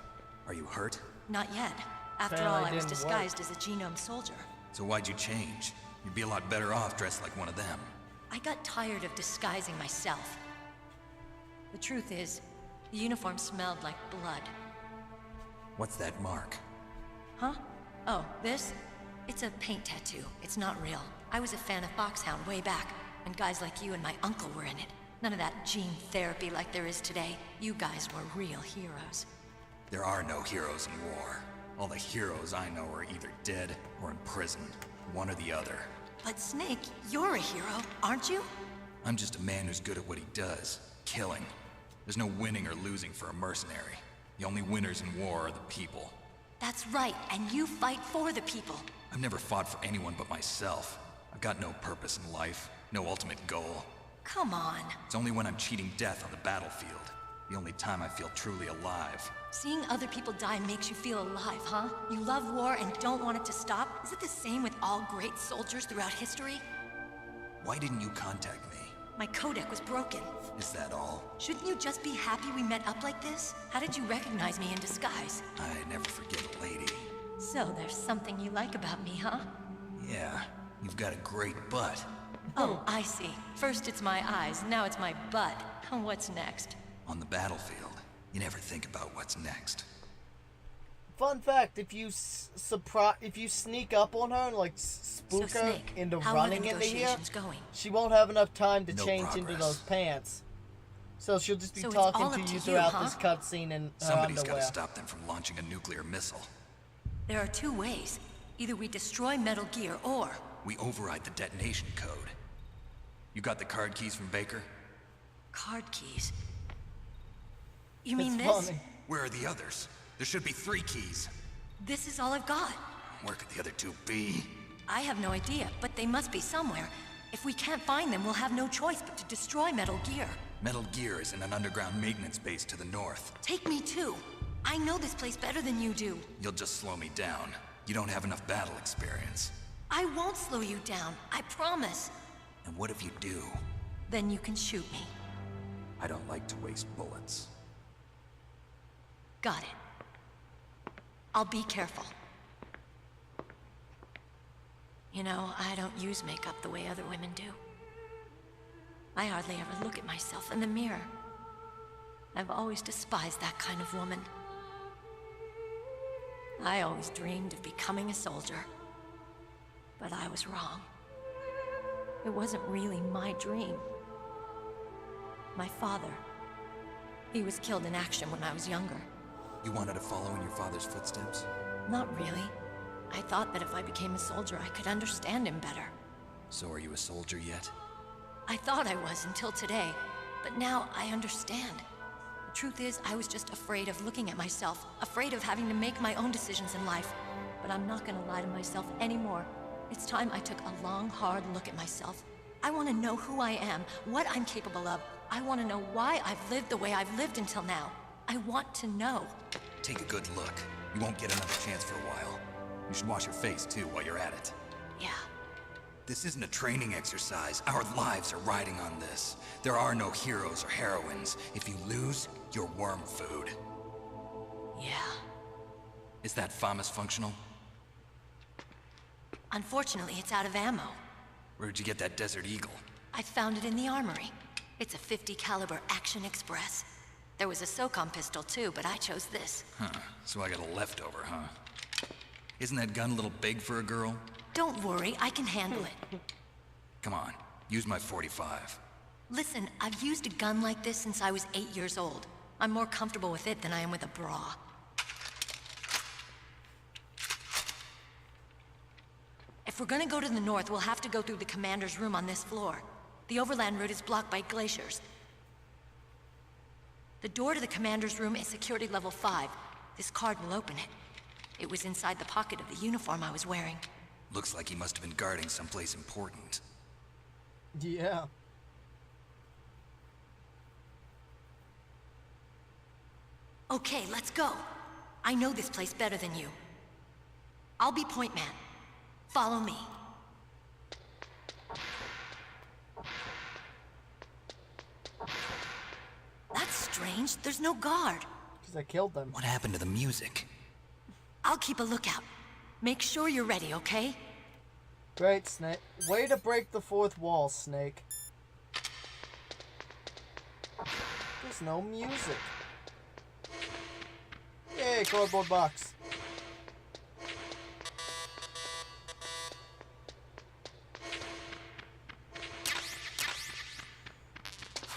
Are you hurt? Not yet. After all, I was disguised as a genome soldier. So why'd you change? You'd be a lot better off dressed like one of them. I got tired of disguising myself. The truth is, the uniform smelled like blood. What's that mark? Huh? Oh, this? It's a paint tattoo. It's not real. I was a fan of Foxhound way back, and guys like you and my uncle were in it. None of that gene therapy like there is today. You guys were real heroes. There are no heroes in war. All the heroes I know are either dead or in prison. One or the other. But Snake, you're a hero, aren't you? I'm just a man who's good at what he does. Killing. There's no winning or losing for a mercenary. The only winners in war are the people. That's right, and you fight for the people. I've never fought for anyone but myself. I've got no purpose in life, no ultimate goal. Come on. It's only when I'm cheating death on the battlefield. The only time I feel truly alive. Seeing other people die makes you feel alive, huh? You love war and don't want it to stop? Is it the same with all great soldiers throughout history? Why didn't you contact me? My codec was broken. Is that all? Shouldn't you just be happy we met up like this? How did you recognize me in disguise? I never forget a lady. So there's something you like about me, huh? Yeah, you've got a great butt. Oh, I see. First it's my eyes, now it's my butt. What's next? On the battlefield, you never think about what's next. Fun fact: if you if you sneak up on her and like spook her Snake, into how running are the into here, negotiations going? she won't have enough time to No change into progress. those pants. So she'll just be So it's all talking up to you to throughout you, this huh? cutscene in her Somebody's underwear. gotta stop them from launching a nuclear missile. There are two ways. Either we destroy Metal Gear, or... We override the detonation code. You got the card keys from Baker? card keys. You mean It's this? funny. Where are the others? There should be 3 keys. This is all I've got. Where could the other 2 be? I have no idea, but they must be somewhere. If we can't find them, we'll have no choice but to destroy Metal Gear. Metal Gear is in an underground maintenance base to the north. Take me too. I know this place better than you do. You'll just slow me down. You don't have enough battle experience. I won't slow you down, I promise. And what if you do? Then you can shoot me. I don't like to waste bullets. Got it. I'll be careful. You know, I don't use makeup the way other women do. I hardly ever look at myself in the mirror. I've always despised that kind of woman. I always dreamed of becoming a soldier. But I was wrong. It wasn't really my dream. My father, he was killed in action when I was younger. You wanted to follow in your father's footsteps? Not really. I thought that if I became a soldier, I could understand him better. So are you a soldier yet? I thought I was until today, but now I understand. The truth is, I was just afraid of looking at myself, afraid of having to make my own decisions in life. But I'm not gonna lie to myself anymore. It's time I took a long, hard look at myself. I want to know who I am, what I'm capable of. I want to know why I've lived the way I've lived until now. I want to know. Take a good look. You won't get another chance for a while. You should wash your face, too, while you're at it. Yeah. This isn't a training exercise. Our lives are riding on this. There are no heroes or heroines. If you lose, you're worm food. Yeah. Is that FAMAS functional? Unfortunately, it's out of ammo. Where'd you get that Desert Eagle? I found it in the armory. It's a .50 caliber Action Express. There was a SOCOM pistol too, but I chose this. Huh. So I got a leftover, huh? Isn't that gun a little big for a girl? Don't worry, I can handle it. Come on, use my .45. Listen, I've used a gun like this since I was 8 years old. I'm more comfortable with it than I am with a bra. If we're gonna go to the north, we'll have to go through the commander's room on this floor. The overland route is blocked by glaciers. The door to the commander's room is security level 5. This card will open it. It was inside the pocket of the uniform I was wearing. Looks like he must have been guarding someplace important. Yeah. Okay, let's go. I know this place better than you. I'll be point man. Follow me. That's strange. There's no guard. Because I killed them. What happened to the music? I'll keep a lookout. Make sure you're ready, okay? Great, Snake. Way to break the fourth wall, Snake. There's no music. Yay, cardboard box.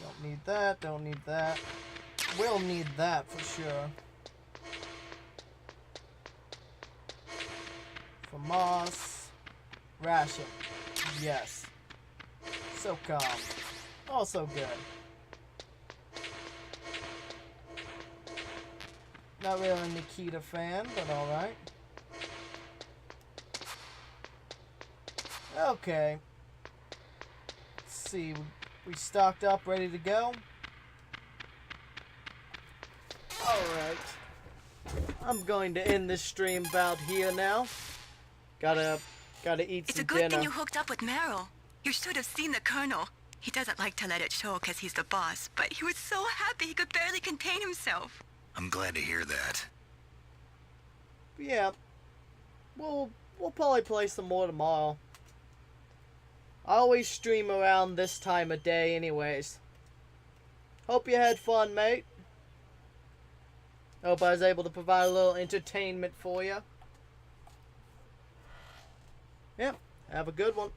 Don't need that, don't need that. We'll need that for sure. FAMAS. Ration. Yes. So calm. Also good. Not really a Nikita fan, but alright. Okay. Let's see. We stocked up, ready to go. Alright. I'm going to end this stream about here now. Gotta eat It's some a good dinner. thing you hooked up with Meryl. You should have seen the Colonel. He doesn't like to let it show because he's the boss, but he was so happy he could barely contain himself. I'm glad to hear that. Yeah. We'll probably play some more tomorrow. I always stream around this time of day anyways. Hope you had fun, mate. Hope I was able to provide a little entertainment for you. Yep, have a good one.